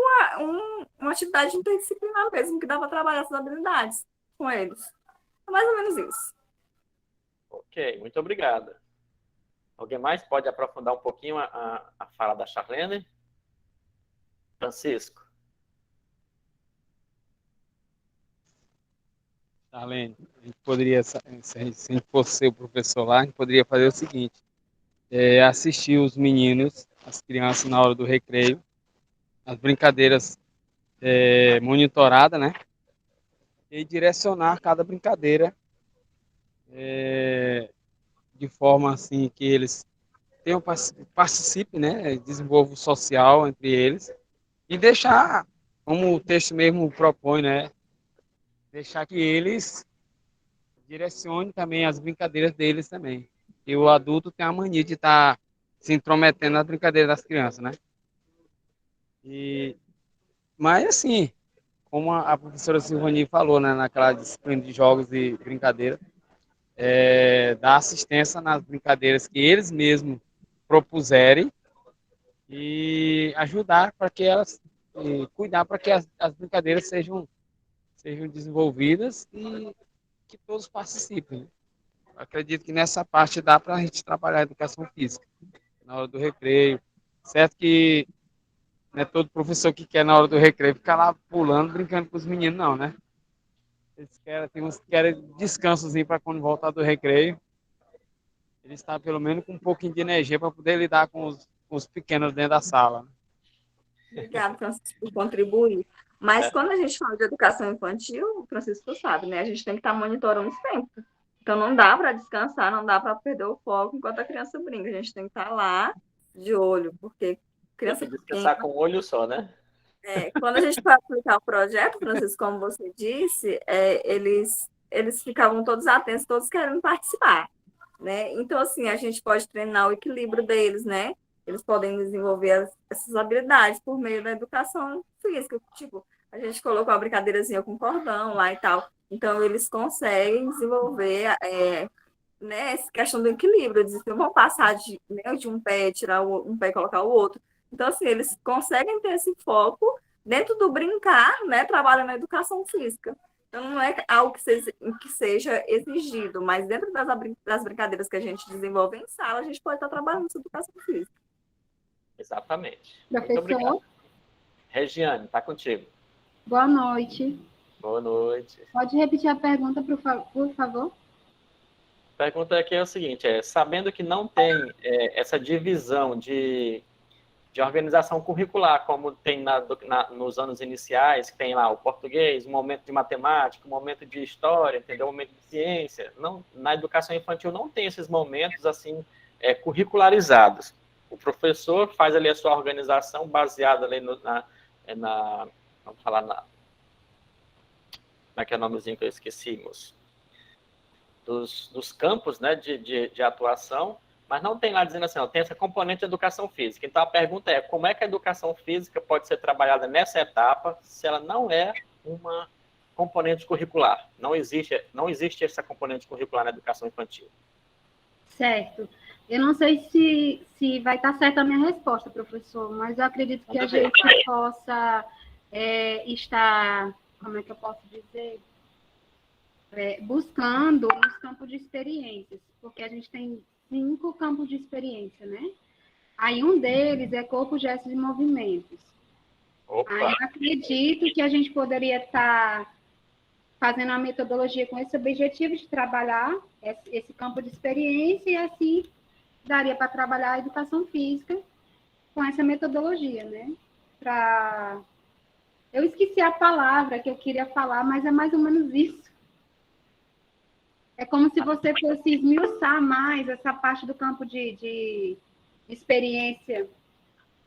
uma atividade interdisciplinar mesmo, que dá para trabalhar essas habilidades com eles. É mais ou menos isso. Ok, muito obrigada. Alguém mais pode aprofundar um pouquinho a fala da Charlene? Francisco. Charlene, a gente poderia, se a gente fosse o professor lá, a gente poderia fazer o seguinte, assistir os meninos, as crianças na hora do recreio, as brincadeiras monitoradas, né? E direcionar cada brincadeira de forma assim que eles participem, né? Desenvolvam o social entre eles e deixar, como o texto mesmo propõe, né? Deixar que eles direcionem também as brincadeiras deles também. E o adulto tem a mania de estar se intrometendo nas brincadeiras das crianças, né? Mas, assim, como a professora Silvani falou, né, naquela disciplina de jogos e brincadeira, dar assistência nas brincadeiras que eles mesmos propuserem e ajudar para que elas, cuidar para que as brincadeiras sejam desenvolvidas e que todos participem, né? Acredito que nessa parte dá para a gente trabalhar a educação física na hora do recreio. Certo que não é todo professor que quer na hora do recreio ficar lá pulando, brincando com os meninos, não, né? Tem uns que querem descansozinho para quando voltar do recreio. Ele está pelo menos com um pouquinho de energia para poder lidar com os pequenos dentro da sala, né? Obrigada, Francisco, por contribuir. Mas quando a gente fala de educação infantil, o Francisco sabe, né? A gente tem que estar monitorando sempre. Então não dá para descansar, não dá para perder o foco enquanto a criança brinca. A gente tem que estar lá de olho, porque criança tem que descansar com um olho só, né? Quando a gente foi aplicar o projeto, Francisco, como você disse, eles ficavam todos atentos, todos querendo participar, né? Então, assim, a gente pode treinar o equilíbrio deles, né? Eles podem desenvolver essas habilidades por meio da educação física. Tipo, a gente colocou uma brincadeirazinha com cordão lá e tal. Então, eles conseguem desenvolver né, essa questão do equilíbrio. Eles não vão passar de um pé, tirar um pé e colocar o outro. Então, assim, eles conseguem ter esse foco dentro do brincar, né, trabalhando na educação física. Então, não é algo que seja exigido, mas dentro das brincadeiras que a gente desenvolve em sala, a gente pode estar trabalhando essa educação física. Exatamente. Professor? Muito obrigado. Regiane, está contigo. Boa noite. Boa noite. Pode repetir a pergunta, por favor? A pergunta aqui é o seguinte, sabendo que não tem essa divisão de organização curricular, como tem nos anos iniciais, que tem lá o português, um momento de matemática, um momento de história, entendeu? Um momento de ciência. Não, na educação infantil não tem esses momentos assim curricularizados. O professor faz ali a sua organização baseada ali vamos falar naquele nomezinho que eu esqueci, moço. Dos campos, né, de atuação, mas não tem lá dizendo assim, tem essa componente de educação física. Então, a pergunta é, como é que a educação física pode ser trabalhada nessa etapa se ela não é uma componente curricular? Não existe essa componente curricular na educação infantil. Certo. Eu não sei se vai estar certa a minha resposta, professor, mas eu acredito que a gente possa estar, como é que eu posso dizer, buscando nos campos de experiências, porque a gente tem 5 campos de experiência, né? Aí um deles é corpo, gestos e movimentos. Opa. Aí eu acredito que a gente poderia estar fazendo uma metodologia com esse objetivo de trabalhar esse campo de experiência e assim daria para trabalhar a educação física com essa metodologia, né? Eu esqueci a palavra que eu queria falar, mas é mais ou menos isso. É como se você fosse esmiuçar mais essa parte do campo de experiência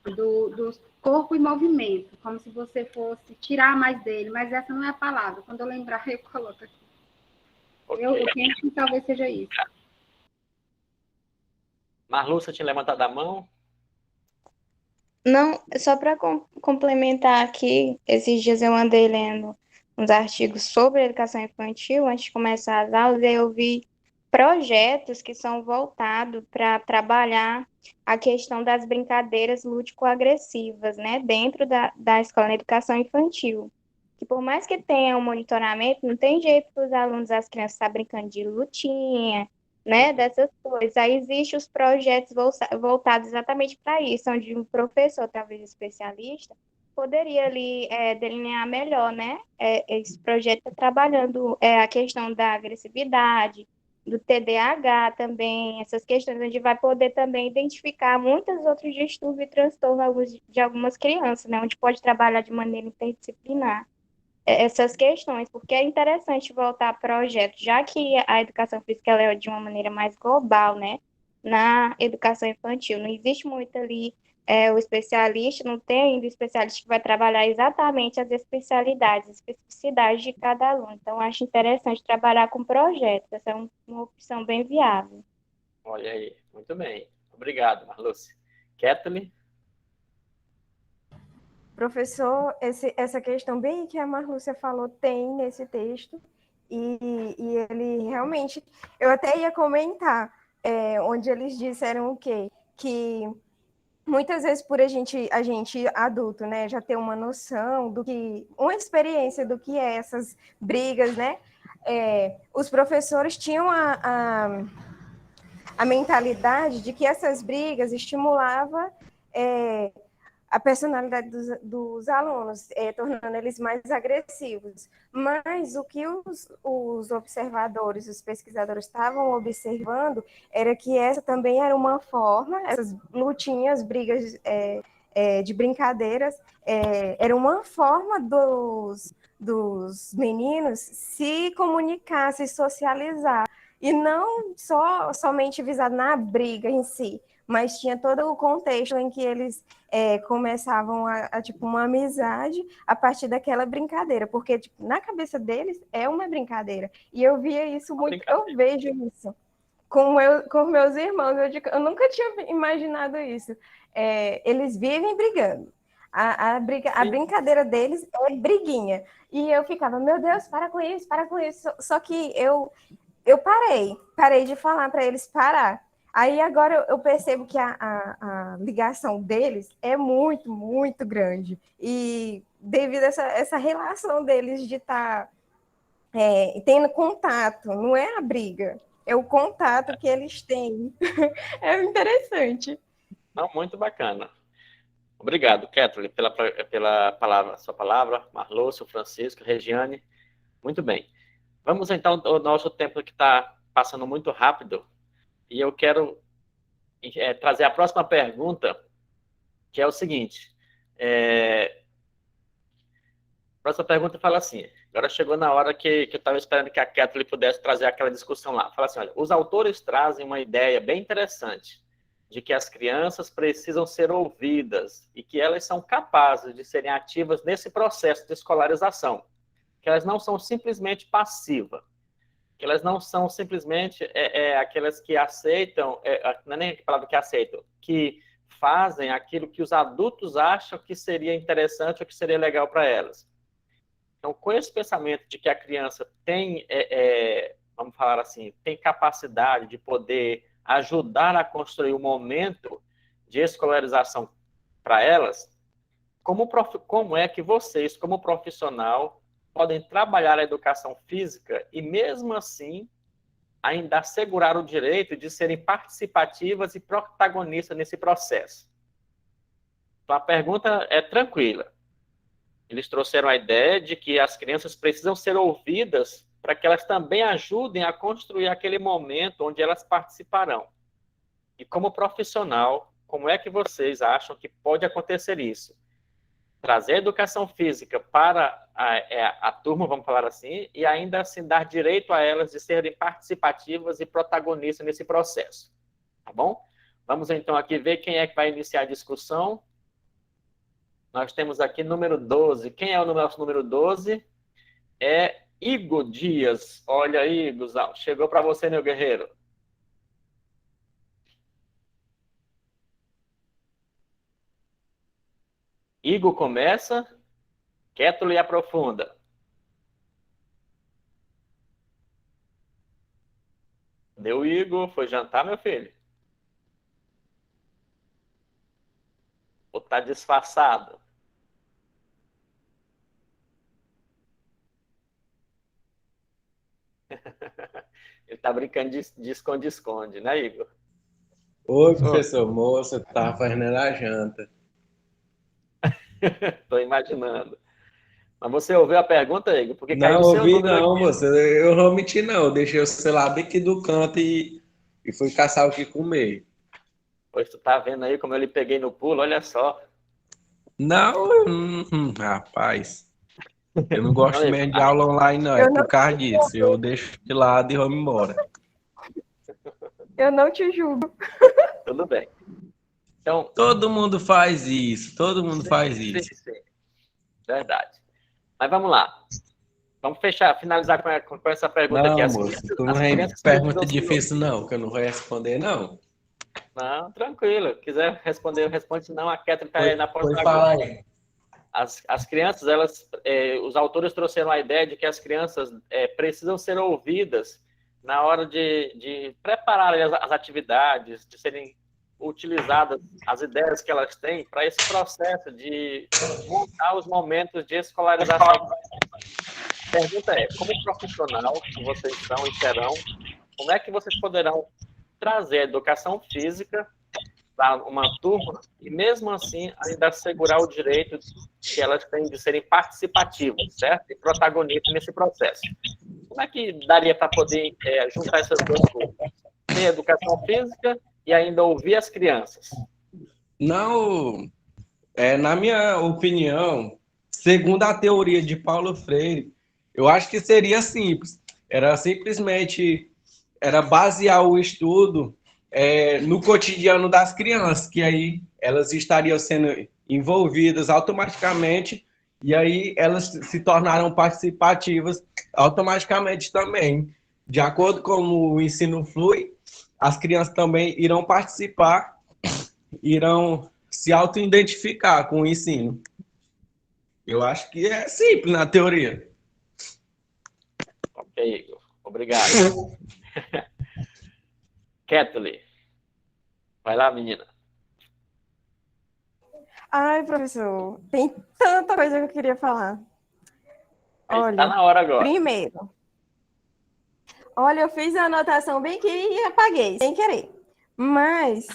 do corpo e movimento, como se você fosse tirar mais dele, mas essa não é a palavra. Quando eu lembrar, eu coloco aqui. Okay. Eu penso que talvez seja isso. Marlu, você tinha levantado a mão? Não, só para complementar aqui, esses dias eu andei lendo uns artigos sobre educação infantil antes de começar as aulas, e eu vi projetos que são voltados para trabalhar a questão das brincadeiras lúdico-agressivas, né, dentro da escola de educação infantil. Que por mais que tenha um monitoramento, não tem jeito para os alunos, as crianças estar brincando de lutinha, né, dessas coisas. Aí existem os projetos voltados exatamente para isso, onde um professor, talvez especialista, poderia ali delinear melhor, né? Esse projeto está trabalhando a questão da agressividade, do TDAH também, essas questões, onde vai poder também identificar muitos outros distúrbios e transtornos de algumas crianças, né? Onde pode trabalhar de maneira interdisciplinar essas questões, porque é interessante voltar a projetos, já que a educação física ela é de uma maneira mais global, né? Na educação infantil. Não existe muito ali o especialista, não tem ainda o especialista que vai trabalhar exatamente as especialidades, as especificidades de cada aluno. Então, acho interessante trabalhar com projetos, essa é uma opção bem viável. Olha aí, muito bem. Obrigado, Marluce. Kathleen? Professor, essa questão bem que a Marlúcia falou tem nesse texto, e ele realmente, eu até ia comentar, onde eles disseram o quê? Que muitas vezes por a gente adulto, né, já ter uma noção uma experiência do que é essas brigas, né, os professores tinham a mentalidade de que essas brigas estimulavam a personalidade dos alunos, tornando eles mais agressivos. Mas o que os observadores, os pesquisadores estavam observando era que essa também era uma forma, essas lutinhas, brigas de brincadeiras, era uma forma dos meninos se comunicar, se socializar, e não somente visado na briga em si, mas tinha todo o contexto em que eles começavam tipo, uma amizade a partir daquela brincadeira, porque tipo, na cabeça deles é uma brincadeira, e eu via isso muito, eu vejo isso com meus irmãos, eu nunca tinha imaginado isso, eles vivem brigando, a brincadeira deles é briguinha, e eu ficava, meu Deus, para com isso, só que eu parei de falar para eles parar. Aí agora eu percebo que a ligação deles é muito, muito grande. E devido a essa relação deles de estar tendo contato, não é a briga, é o contato que eles têm. É interessante. Não, muito bacana. Obrigado, Kathleen, pela palavra, sua palavra, Marlúcio, Francisco, Regiane. Muito bem. Vamos então, o nosso tempo que está passando muito rápido, e eu quero trazer a próxima pergunta, que é o seguinte. A próxima pergunta fala assim, agora chegou na hora que eu estava esperando que a Kathleen pudesse trazer aquela discussão lá. Fala assim, olha, os autores trazem uma ideia bem interessante de que as crianças precisam ser ouvidas e que elas são capazes de serem ativas nesse processo de escolarização, que elas não são simplesmente passivas, que elas não são simplesmente aquelas que aceitam, não é nem a palavra que aceitam, que fazem aquilo que os adultos acham que seria interessante ou que seria legal para elas. Então, com esse pensamento de que a criança tem, vamos falar assim, tem capacidade de poder ajudar a construir um momento de escolarização para elas, como é que vocês, como profissional, podem trabalhar a educação física e, mesmo assim, ainda assegurar o direito de serem participativas e protagonistas nesse processo? Então, a pergunta é tranquila. Eles trouxeram a ideia de que as crianças precisam ser ouvidas para que elas também ajudem a construir aquele momento onde elas participarão. E, como profissional, como é que vocês acham que pode acontecer isso? Trazer a educação física para a turma, vamos falar assim, e ainda assim dar direito a elas de serem participativas e protagonistas nesse processo. Tá bom? Vamos então aqui ver quem é que vai iniciar a discussão. Nós temos aqui número 12. Quem é o nosso número 12? É Igor Dias. Olha aí, Guzal. Chegou para você, meu guerreiro. Igor começa, Kathleen aprofunda. Deu Igor, foi jantar, meu filho? Ou tá disfarçado? Ele tá brincando de esconde-esconde, né, Igor? Oi, professor, moça, tava fazendo a janta. Tô imaginando. Mas você ouviu a pergunta, Igor? Porque caiu Não o seu ouvi, número não, aqui. moça. Eu não menti, não. Eu deixei o celular bem aqui do canto e fui caçar o que comer. Pois tu tá vendo aí como eu lhe peguei no pulo, olha só. Não, rapaz. Eu não gosto Não, mesmo de aula online, não. É por causa disso. Eu deixo de lado e vou embora. Eu não te julgo. Tudo bem. Então, todo mundo faz isso. Todo mundo faz isso. Sim. Verdade. Mas vamos lá. Vamos finalizar com essa pergunta Não, aqui. moço, tu não é pergunta difícil, não, que eu não vou responder, não. Não, tranquilo. Quiser responder, responde. Não, a Catherine está aí na porta Pois agora. fala aí. As crianças, os autores trouxeram a ideia de que as crianças precisam ser ouvidas na hora de preparar as atividades, de serem utilizadas as ideias que elas têm para esse processo de montar os momentos de escolarização. A pergunta é, como profissional que vocês são e serão, como é que vocês poderão trazer a educação física para uma turma e, mesmo assim, ainda assegurar o direito que elas têm de serem participativas, certo? E protagonistas nesse processo. Como é que daria para poder juntar essas duas coisas? Ter educação física e ainda ouvir as crianças? Não, na minha opinião, segundo a teoria de Paulo Freire, eu acho que seria simples. Era simplesmente basear o estudo no cotidiano das crianças, que aí elas estariam sendo envolvidas automaticamente e aí elas se tornaram participativas automaticamente também. De acordo com o ensino flui, as crianças também irão participar, irão se auto-identificar com o ensino. Eu acho que é simples na teoria. Ok, Igor. Obrigado. Kathleen. Vai lá, menina. Ai, professor, tem tanta coisa que eu queria falar. Olha, está na hora agora. Primeiro, olha, eu fiz a anotação bem que e apaguei, sem querer. Mas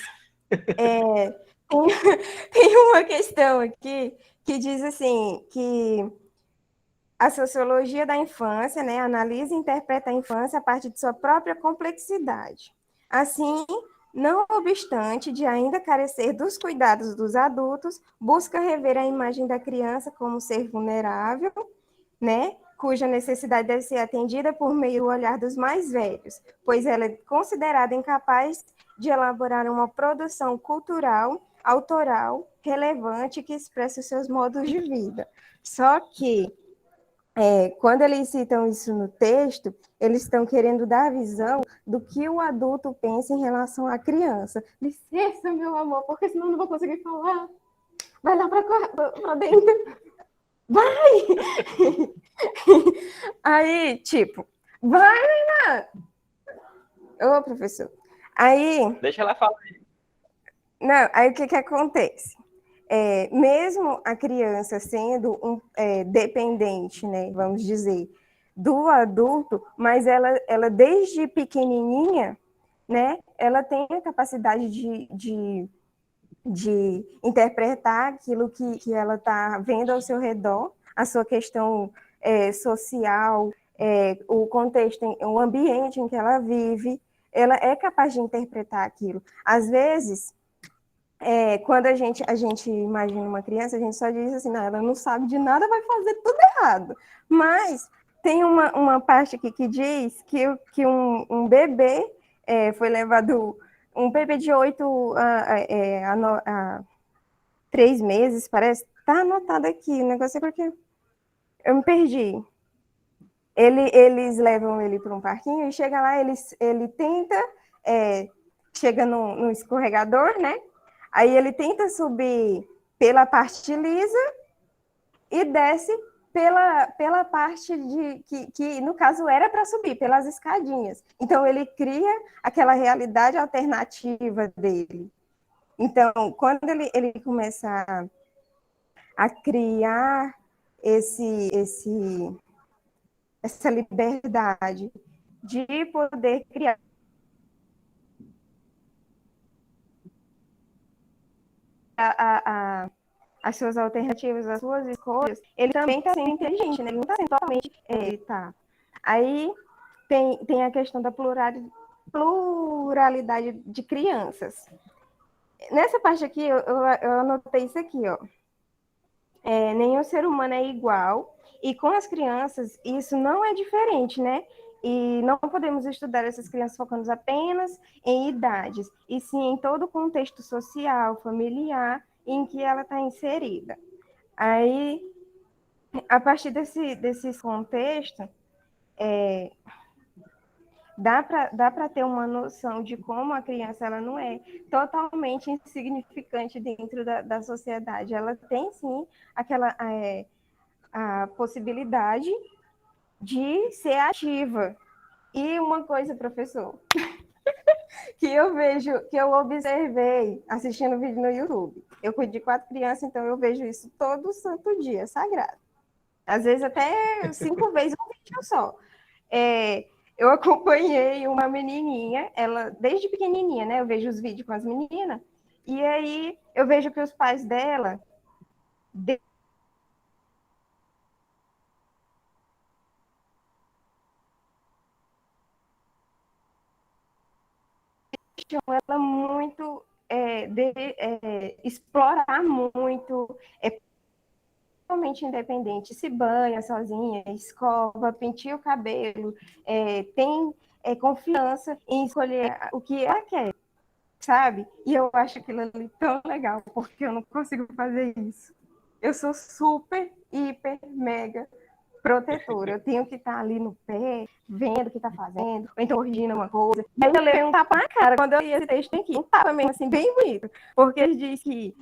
tem uma questão aqui que diz assim, que a sociologia da infância, né, analisa e interpreta a infância a partir de sua própria complexidade. Assim, não obstante de ainda carecer dos cuidados dos adultos, busca rever a imagem da criança como ser vulnerável, né, cuja necessidade deve ser atendida por meio do olhar dos mais velhos, pois ela é considerada incapaz de elaborar uma produção cultural, autoral, relevante, que expresse os seus modos de vida. Só que, quando eles citam isso no texto, eles estão querendo dar a visão do que o adulto pensa em relação à criança. Licença, meu amor, porque senão eu não vou conseguir falar. Vai lá para dentro. Vai! Aí, tipo, vai, Renan! Ô, professor. Aí... Deixa ela falar. Não, aí o que acontece? Mesmo a criança sendo dependente, né, vamos dizer, do adulto, mas ela desde pequenininha, né, ela tem a capacidade de interpretar aquilo que ela está vendo ao seu redor, a sua questão social, o contexto, o ambiente em que ela vive, ela é capaz de interpretar aquilo. Às vezes, quando a gente imagina uma criança, a gente só diz assim, não, ela não sabe de nada, vai fazer tudo errado. Mas tem uma parte aqui que diz que um bebê foi levado, um bebê de 8 a 3 meses, parece, tá anotado aqui, o negócio é porque eu me perdi. Eles levam ele para um parquinho e chega lá, ele tenta, chega no escorregador, né? Aí ele tenta subir pela parte lisa e desce pela parte que no caso era para subir, pelas escadinhas. Então ele cria aquela realidade alternativa dele. Então, quando ele começa a criar essa liberdade de poder criar as suas alternativas, as suas escolhas, ele também está sendo inteligente, né? Ele não está sendo totalmente... Aí tem a questão da pluralidade de crianças. Nessa parte aqui, eu anotei isso aqui, ó. Nenhum ser humano é igual, e com as crianças isso não é diferente, né? E não podemos estudar essas crianças focando apenas em idades, e sim em todo o contexto social, familiar, em que ela está inserida. Aí a partir desses contextos, dá para ter uma noção de como a criança ela não é totalmente insignificante dentro da sociedade. Ela tem, sim, a possibilidade de ser ativa. E uma coisa, professor, que eu observei assistindo vídeo no YouTube. Eu cuido de 4 crianças, então eu vejo isso todo santo dia, sagrado. Às vezes até 5 vezes um vídeo só. Eu acompanhei uma menininha, ela desde pequenininha, né? Eu vejo os vídeos com as meninas, e aí eu vejo que os pais dela deixam ela muito explorar muito, totalmente independente, se banha sozinha, escova, penteia o cabelo, tem confiança em escolher o que ela quer, sabe? E eu acho aquilo ali tão legal, porque eu não consigo fazer isso. Eu sou super, hiper, mega protetora. Eu tenho que estar ali no pé, vendo o que está fazendo, ou então corrigindo uma coisa. Aí eu levei um tapa na cara quando eu li esse texto aqui, um tapa mesmo assim, bem bonito, porque ele diz que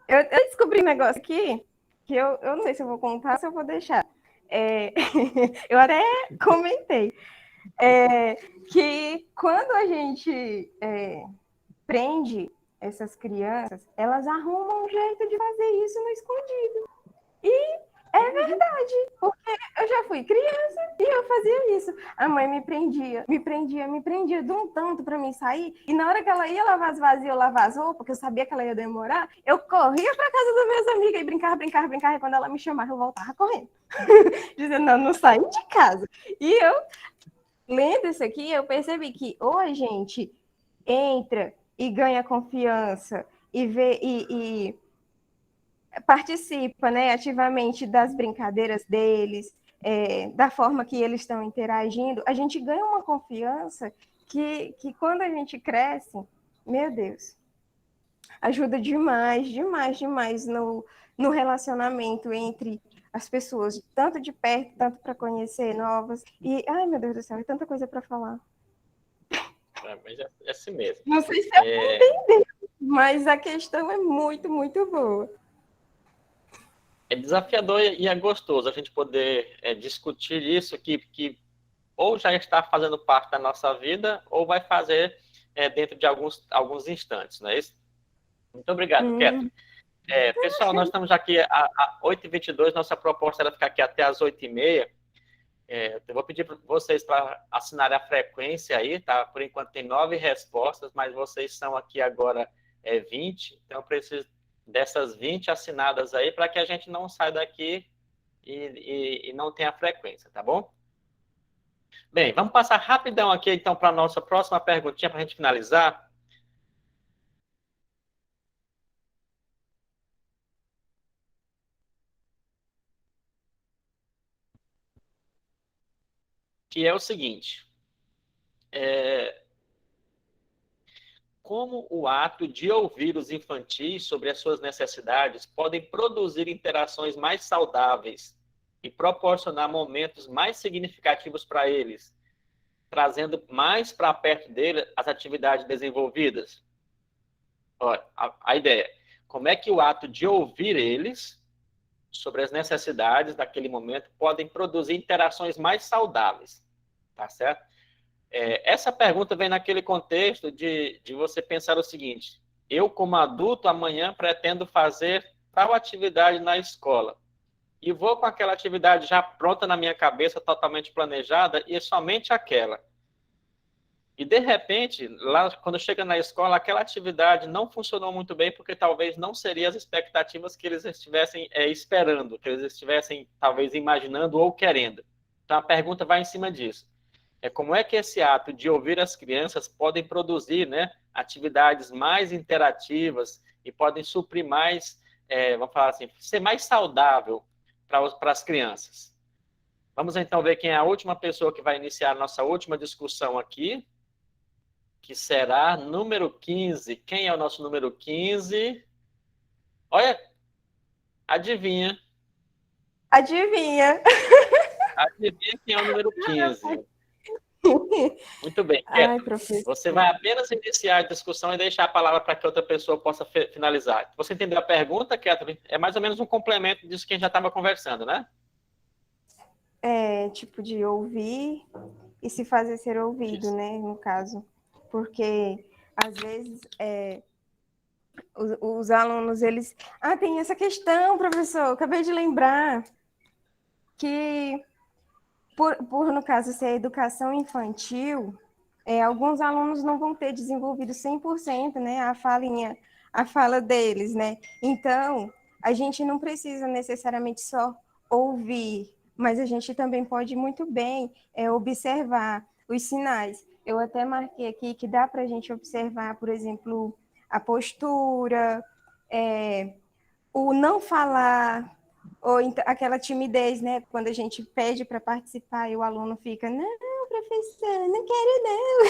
eu descobri um negócio aqui que eu não sei se eu vou contar, se eu vou deixar. Eu até comentei que quando a gente prende essas crianças, elas arrumam um jeito de fazer isso no escondido. E é verdade, porque eu já fui criança e eu fazia isso. A mãe me prendia de um tanto para mim sair. E na hora que ela ia lavar as vasilhas, eu lavar as roupas, porque eu sabia que ela ia demorar, eu corria para casa das minhas amigas e brincava. E quando ela me chamava, eu voltava correndo, dizendo: não saí de casa. E eu, lendo isso aqui, eu percebi que ou a gente entra e ganha confiança e vê e participa, né, ativamente das brincadeiras deles, da forma que eles estão interagindo, a gente ganha uma confiança que quando a gente cresce, meu Deus, ajuda demais no relacionamento entre as pessoas, tanto de perto, tanto para conhecer novas. E, ai, meu Deus do céu, é tanta coisa para falar. Mas é assim mesmo. Não sei se eu entendi, mas a questão é muito, muito boa. É desafiador e é gostoso a gente poder discutir isso que ou já está fazendo parte da nossa vida ou vai fazer dentro de alguns instantes, não é isso? Muito obrigado, Kathleen. Pessoal, nós estamos aqui às 8h22, nossa proposta era ficar aqui até às 8h30. Eu vou pedir para vocês para assinarem a frequência aí, tá? Por enquanto tem 9 respostas, mas vocês são aqui agora 20, então eu preciso dessas 20 assinadas aí para que a gente não saia daqui e não tenha frequência, tá bom? Bem, vamos passar rapidão aqui então para a nossa próxima perguntinha para a gente finalizar. Que é o seguinte: como o ato de ouvir os infantis sobre as suas necessidades podem produzir interações mais saudáveis e proporcionar momentos mais significativos para eles, trazendo mais para perto dele as atividades desenvolvidas? Olha, a ideia, como é que o ato de ouvir eles sobre as necessidades daquele momento podem produzir interações mais saudáveis, tá certo? Essa pergunta vem naquele contexto de você pensar o seguinte: eu, como adulto, amanhã pretendo fazer tal atividade na escola. E vou com aquela atividade já pronta na minha cabeça, totalmente planejada, e é somente aquela. E, de repente, lá quando chega na escola, aquela atividade não funcionou muito bem, porque talvez não seriam as expectativas que eles estivessem esperando, que eles estivessem, talvez, imaginando ou querendo. Então, a pergunta vai em cima disso. Como é que esse ato de ouvir as crianças podem produzir, né, atividades mais interativas e podem suprir mais, vamos falar assim, ser mais saudável para as crianças. Vamos então ver quem é a última pessoa que vai iniciar a nossa última discussão aqui, que será número 15. Quem é o nosso número 15? Olha, adivinha. Adivinha? Adivinha quem é o número 15? Muito bem. Ai, professor. Você vai apenas iniciar a discussão e deixar a palavra para que outra pessoa possa finalizar. Você entendeu a pergunta, Kathleen? É mais ou menos um complemento disso que a gente já estava conversando, né? É, tipo de ouvir e se fazer ser ouvido, Isso. né, no caso. Porque, às vezes, os alunos, eles... Ah, tem essa questão, professor, acabei de lembrar que, no caso, ser educação infantil, alguns alunos não vão ter desenvolvido 100%, né, a fala deles, né? Então, a gente não precisa necessariamente só ouvir, mas a gente também pode muito bem observar os sinais. Eu até marquei aqui que dá para a gente observar, por exemplo, a postura, o não falar, ou aquela timidez, né? Quando a gente pede para participar e o aluno fica, não, professor, não quero não.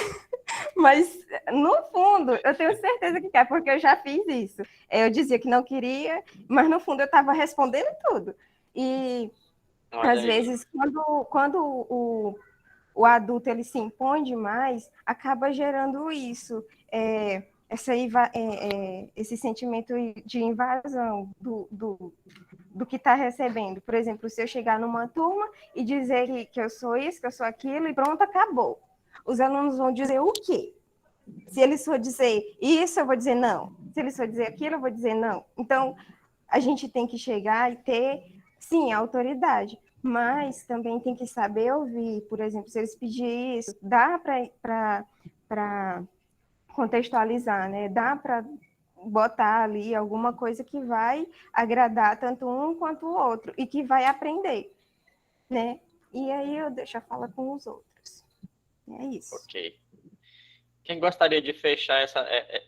Mas, no fundo, eu tenho certeza que quer, porque eu já fiz isso. Eu dizia que não queria, mas no fundo eu estava respondendo tudo. E, às vezes, quando o adulto ele se impõe demais, acaba gerando isso, esse sentimento de invasão do que está recebendo. Por exemplo, se eu chegar numa turma e dizer que eu sou isso, que eu sou aquilo, e pronto, acabou. Os alunos vão dizer o quê? Se eles for dizer isso, eu vou dizer não. Se eles for dizer aquilo, eu vou dizer não. Então, a gente tem que chegar e ter, sim, a autoridade, mas também tem que saber ouvir. Por exemplo, se eles pedirem isso, dá para contextualizar, né? Dá para botar ali alguma coisa que vai agradar tanto um quanto o outro e que vai aprender, né? E aí eu deixo a fala com os outros. É isso. Ok. Quem gostaria de fechar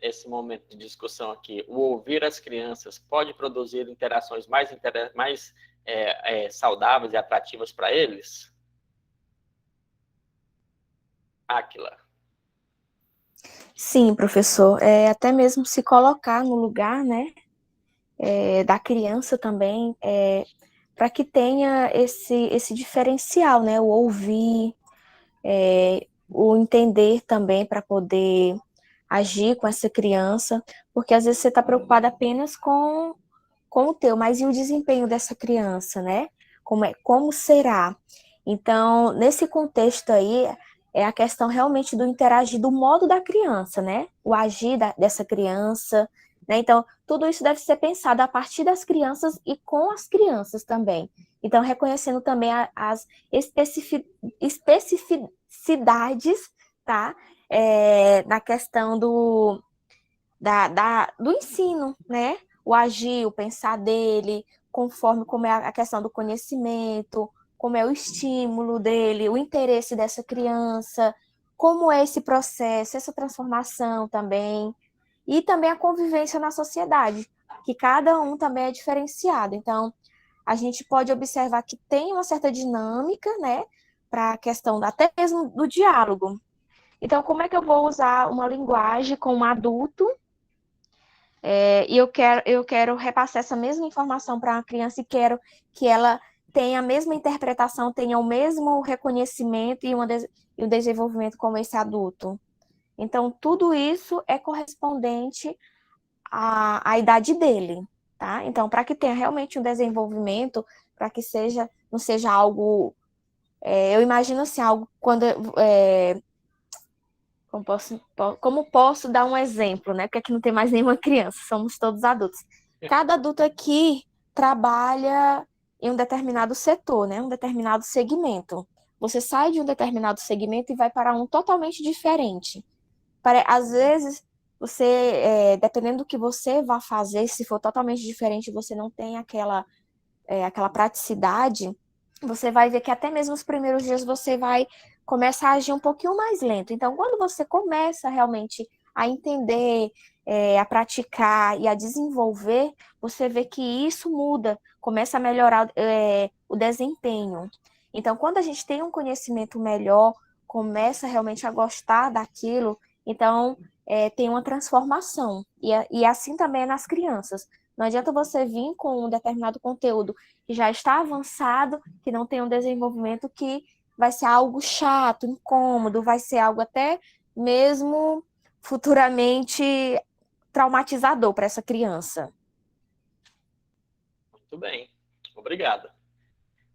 esse momento de discussão aqui? O ouvir as crianças pode produzir interações mais saudáveis e atrativas para eles? Áquila. Sim, professor. Até mesmo se colocar no lugar, né, da criança também, para que tenha esse diferencial, né, o ouvir, o entender também para poder agir com essa criança, porque às vezes você está preocupado apenas com o teu, mas e o desempenho dessa criança, né? Como será? Então, nesse contexto aí, é a questão realmente do interagir, do modo da criança, né? O agir dessa criança, né? Então, tudo isso deve ser pensado a partir das crianças e com as crianças também. Então, reconhecendo também as especificidades, tá? Na questão do ensino, né? O agir, o pensar dele, conforme como é a questão do conhecimento, como é o estímulo dele, o interesse dessa criança, como é esse processo, essa transformação também, e também a convivência na sociedade, que cada um também é diferenciado. Então, a gente pode observar que tem uma certa dinâmica, né, para a questão até mesmo do diálogo. Então, como é que eu vou usar uma linguagem com um adulto e eu quero repassar essa mesma informação para uma criança e quero que ela tenha a mesma interpretação, tenha o mesmo reconhecimento e o desenvolvimento como esse adulto. Então, tudo isso é correspondente à idade dele, tá? Então, para que tenha realmente um desenvolvimento, para que não seja algo... eu imagino assim, algo quando... Como posso dar um exemplo, né? Porque aqui não tem mais nenhuma criança, somos todos adultos. Cada adulto aqui trabalha em um determinado setor, né? Um determinado segmento. Você sai de um determinado segmento e vai para um totalmente diferente. Às vezes, você, dependendo do que você vai fazer, se for totalmente diferente, você não tem aquela praticidade, você vai ver que até mesmo nos primeiros dias você vai começar a agir um pouquinho mais lento. Então, quando você começa realmente a entender, a praticar e a desenvolver, você vê que isso muda, começa a melhorar o desempenho. Então, quando a gente tem um conhecimento melhor, começa realmente a gostar daquilo, então tem uma transformação. E assim também é nas crianças. Não adianta você vir com um determinado conteúdo que já está avançado, que não tem um desenvolvimento que vai ser algo chato, incômodo, vai ser algo até mesmo futuramente traumatizador para essa criança. Muito bem, obrigado.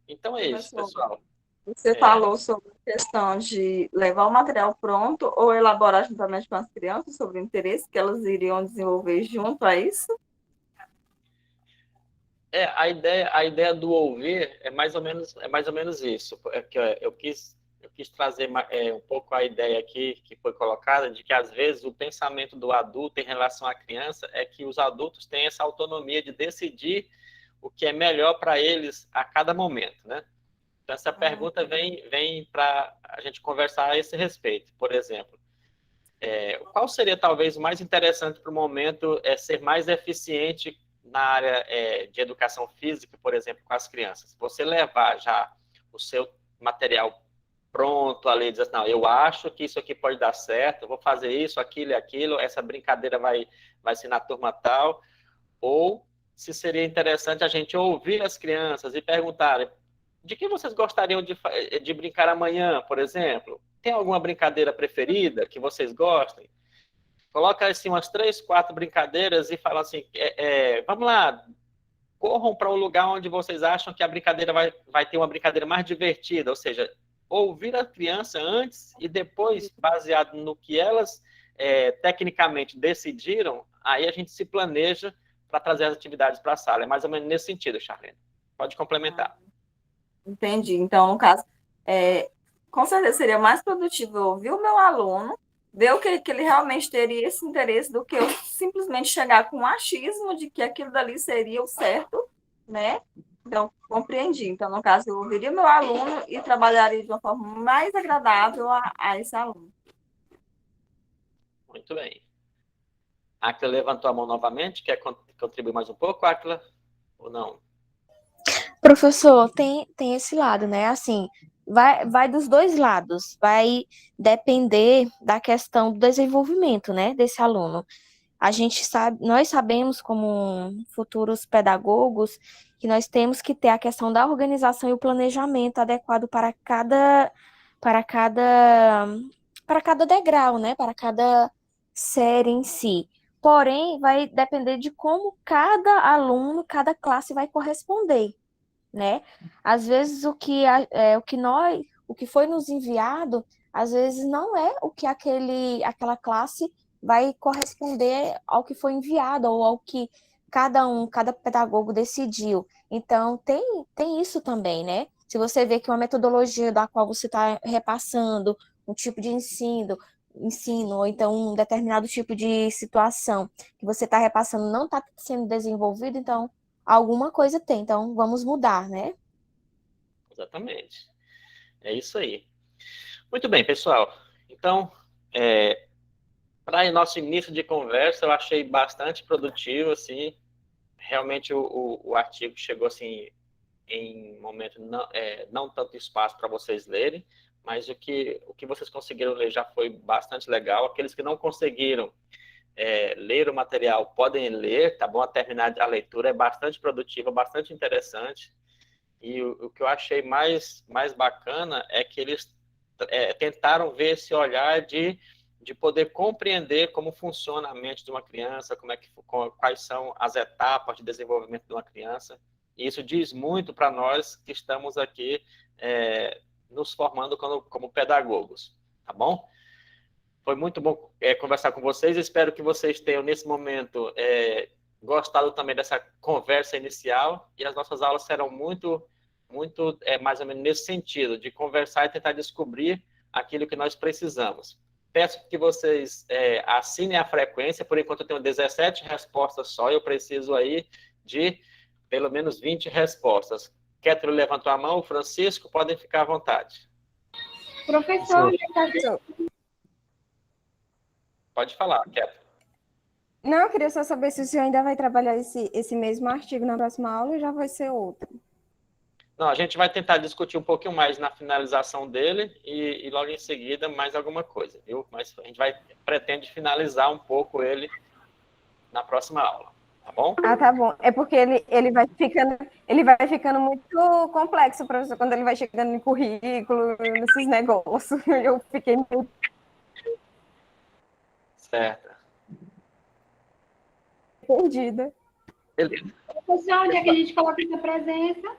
Então é isso, pessoal. Você falou sobre a questão de levar o material pronto ou elaborar juntamente com as crianças sobre o interesse que elas iriam desenvolver junto a isso? A ideia do ouvir é mais ou menos isso. Eu quis trazer um pouco a ideia aqui que foi colocada de que às vezes o pensamento do adulto em relação à criança é que os adultos têm essa autonomia de decidir o que é melhor para eles a cada momento, né? Então essa pergunta vem para a gente conversar a esse respeito. Por exemplo, qual seria talvez o mais interessante para o momento ser mais eficiente na área de educação física, por exemplo, com as crianças? Você levar já o seu material pronto ali, dizer assim, não, eu acho que isso aqui pode dar certo, eu vou fazer isso, aquilo e aquilo, essa brincadeira vai ser na turma tal, ou se seria interessante a gente ouvir as crianças e perguntar de que vocês gostariam de brincar amanhã, por exemplo? Tem alguma brincadeira preferida que vocês gostem? Coloca assim umas 3, 4 brincadeiras e fala assim, vamos lá, corram para um lugar onde vocês acham que a brincadeira vai ter uma brincadeira mais divertida, ou seja, ouvir a criança antes e depois, baseado no que elas tecnicamente decidiram, aí a gente se planeja para trazer as atividades para a sala. É mais ou menos nesse sentido, Charlene. Pode complementar. Entendi. Então, no caso, com certeza seria mais produtivo eu ouvir o meu aluno, ver o que ele realmente teria esse interesse do que eu simplesmente chegar com um achismo de que aquilo dali seria o certo, né? Então, compreendi. Então, no caso, eu ouviria meu aluno e trabalharia de uma forma mais agradável a esse aluno. Muito bem. Áquila levantou a mão novamente. Quer contribuir mais um pouco, Áquila? Ou não? Professor, tem esse lado, né? Assim, vai dos dois lados. Vai depender da questão do desenvolvimento, né, desse aluno. Nós sabemos como futuros pedagogos que nós temos que ter a questão da organização e o planejamento adequado para cada degrau, né? Para cada série em si. Porém, vai depender de como cada aluno, cada classe vai corresponder, né? Às vezes o que foi nos enviado, às vezes não é o que aquela classe vai corresponder ao que foi enviado ou ao que cada pedagogo decidiu. Então, tem isso também, né? Se você vê que uma metodologia da qual você está repassando, um tipo de ensino, ou então um determinado tipo de situação que você está repassando não está sendo desenvolvido, então alguma coisa tem. Então, vamos mudar, né? Exatamente. É isso aí. Muito bem, pessoal. Então, para nosso início de conversa, eu achei bastante produtivo, assim. Realmente o artigo chegou assim em momento não tanto espaço para vocês lerem, mas o que vocês conseguiram ler já foi bastante legal. Aqueles que não conseguiram ler o material podem ler, tá bom? A terminar a leitura é bastante produtiva, bastante interessante. E o que eu achei mais bacana é que eles tentaram ver esse olhar de poder compreender como funciona a mente de uma criança, quais são as etapas de desenvolvimento de uma criança. E isso diz muito para nós que estamos aqui nos formando como pedagogos, tá bom? Foi muito bom conversar com vocês. Espero que vocês tenham, nesse momento, gostado também dessa conversa inicial. E as nossas aulas serão muito mais ou menos nesse sentido, de conversar e tentar descobrir aquilo que nós precisamos. Peço que vocês assinem a frequência. Por enquanto eu tenho 17 respostas só. Eu preciso aí de pelo menos 20 respostas. Kétero levantou a mão. Francisco, podem ficar à vontade. Professor, pode falar, Kétero. Não, eu queria só saber se o senhor ainda vai trabalhar esse mesmo artigo na próxima aula ou já vai ser outro. Não, a gente vai tentar discutir um pouquinho mais na finalização dele e logo em seguida mais alguma coisa, viu? Mas a gente pretende finalizar um pouco ele na próxima aula, tá tá bom? Ah, tá bom. É porque ele vai ficando muito complexo, professor, quando ele vai chegando em currículo, nesses negócios. Eu fiquei muito Certo. perdida. Beleza. Professor, onde é que a gente coloca essa presença?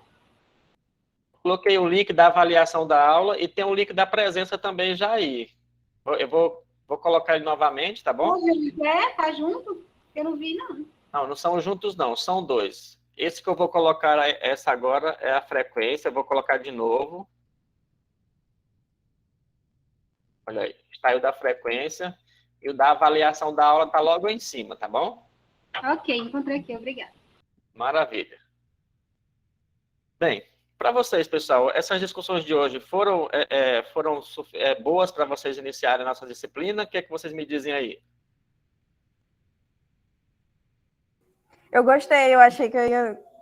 Coloquei o link da avaliação da aula e tem o link da presença também já aí. Eu vou colocar ele novamente, tá bom? Tá junto? Eu não vi, não. Não, não são juntos, não. São dois. Esse que eu vou colocar, essa agora, é a frequência. Eu vou colocar de novo. Olha aí. Saiu da frequência. E o da avaliação da aula está logo em cima, tá bom? Ok, encontrei aqui. Obrigada. Maravilha. Bem, para vocês, pessoal, essas discussões de hoje foram boas para vocês iniciarem a nossa disciplina? O que é que vocês me dizem aí? Eu gostei, eu achei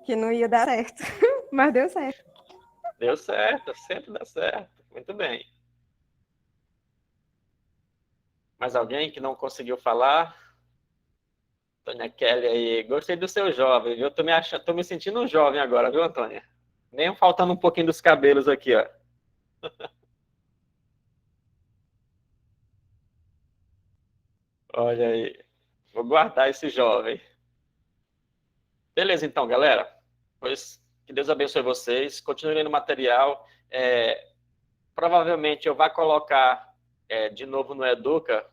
que não ia dar certo, mas deu certo. Deu certo, sempre dá certo. Muito bem. Mais alguém que não conseguiu falar? Antônia Kelly aí. Gostei do seu jovem, viu? Tô me sentindo um jovem agora, viu, Antônia? Nem faltando um pouquinho dos cabelos aqui, ó. Olha aí. Vou guardar esse jovem. Beleza, então, galera. Pois que Deus abençoe vocês. Continuem no material. Provavelmente eu vou colocar de novo no Educa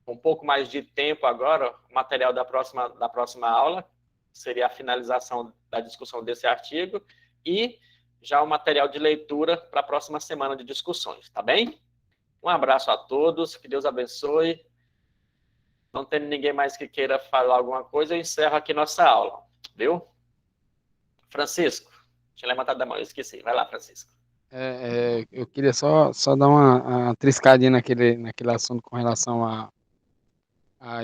um pouco mais de tempo agora, o material da próxima aula, seria a finalização da discussão desse artigo, e já o material de leitura para a próxima semana de discussões, tá bem? Um abraço a todos, que Deus abençoe. Não tendo ninguém mais que queira falar alguma coisa, eu encerro aqui nossa aula, viu? Francisco, tinha levantado a mão, eu esqueci. Vai lá, Francisco. Eu queria só dar uma triscadinha naquele assunto com relação a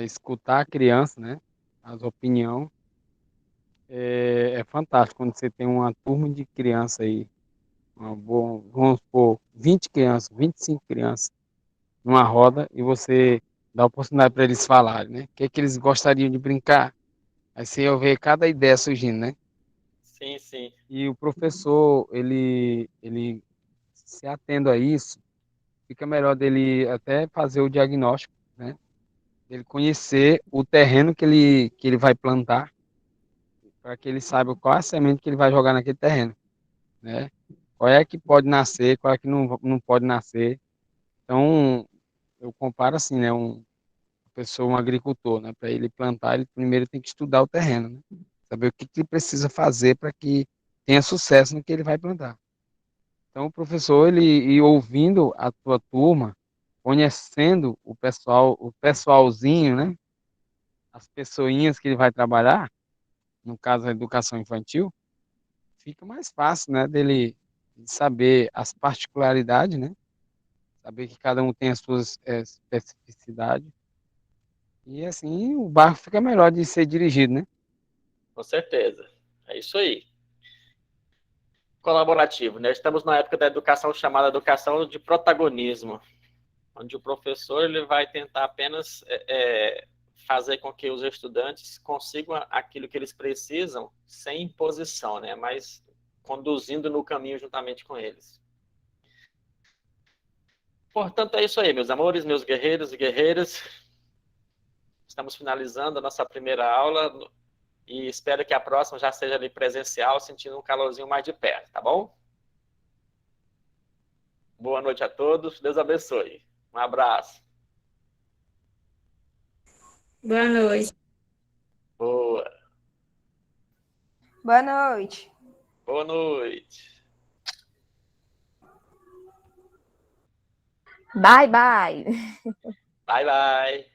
escutar a criança, né? As opiniões. É fantástico quando você tem uma turma de criança aí, vamos supor, 20 crianças, 25 crianças numa roda e você dá a oportunidade para eles falarem, né? O que é que eles gostariam de brincar? Aí você vê cada ideia surgindo, né? Sim, sim. E o professor, ele se atendo a isso, fica melhor dele até fazer o diagnóstico, né? Ele conhecer o terreno que ele vai plantar, para que ele saiba qual a semente que ele vai jogar naquele terreno, né? Qual é que pode nascer, qual é que não pode nascer. Então, eu comparo assim, né? Um agricultor, né? Para ele plantar, ele primeiro tem que estudar o terreno, né? Saber o que ele precisa fazer para que tenha sucesso no que ele vai plantar. Então, o professor, ele ir ouvindo a tua turma, conhecendo o pessoalzinho, né? As pessoinhas que ele vai trabalhar, no caso a educação infantil, fica mais fácil, né? Dele saber as particularidades, né? Saber que cada um tem as suas especificidades. E assim o barco fica melhor de ser dirigido, né? Com certeza. É isso aí. Colaborativo, né? Estamos na época da educação chamada educação de protagonismo, onde o professor ele vai tentar apenas fazer com que os estudantes consigam aquilo que eles precisam sem imposição, né? Mas conduzindo no caminho juntamente com eles. Portanto, é isso aí, meus amores, meus guerreiros e guerreiras. Estamos finalizando a nossa primeira aula e espero que a próxima já seja ali presencial, sentindo um calorzinho mais de perto, tá bom? Boa noite a todos, Deus abençoe. Um abraço. Boa noite. Boa. Boa noite. Boa noite. Bye, bye. Bye, bye.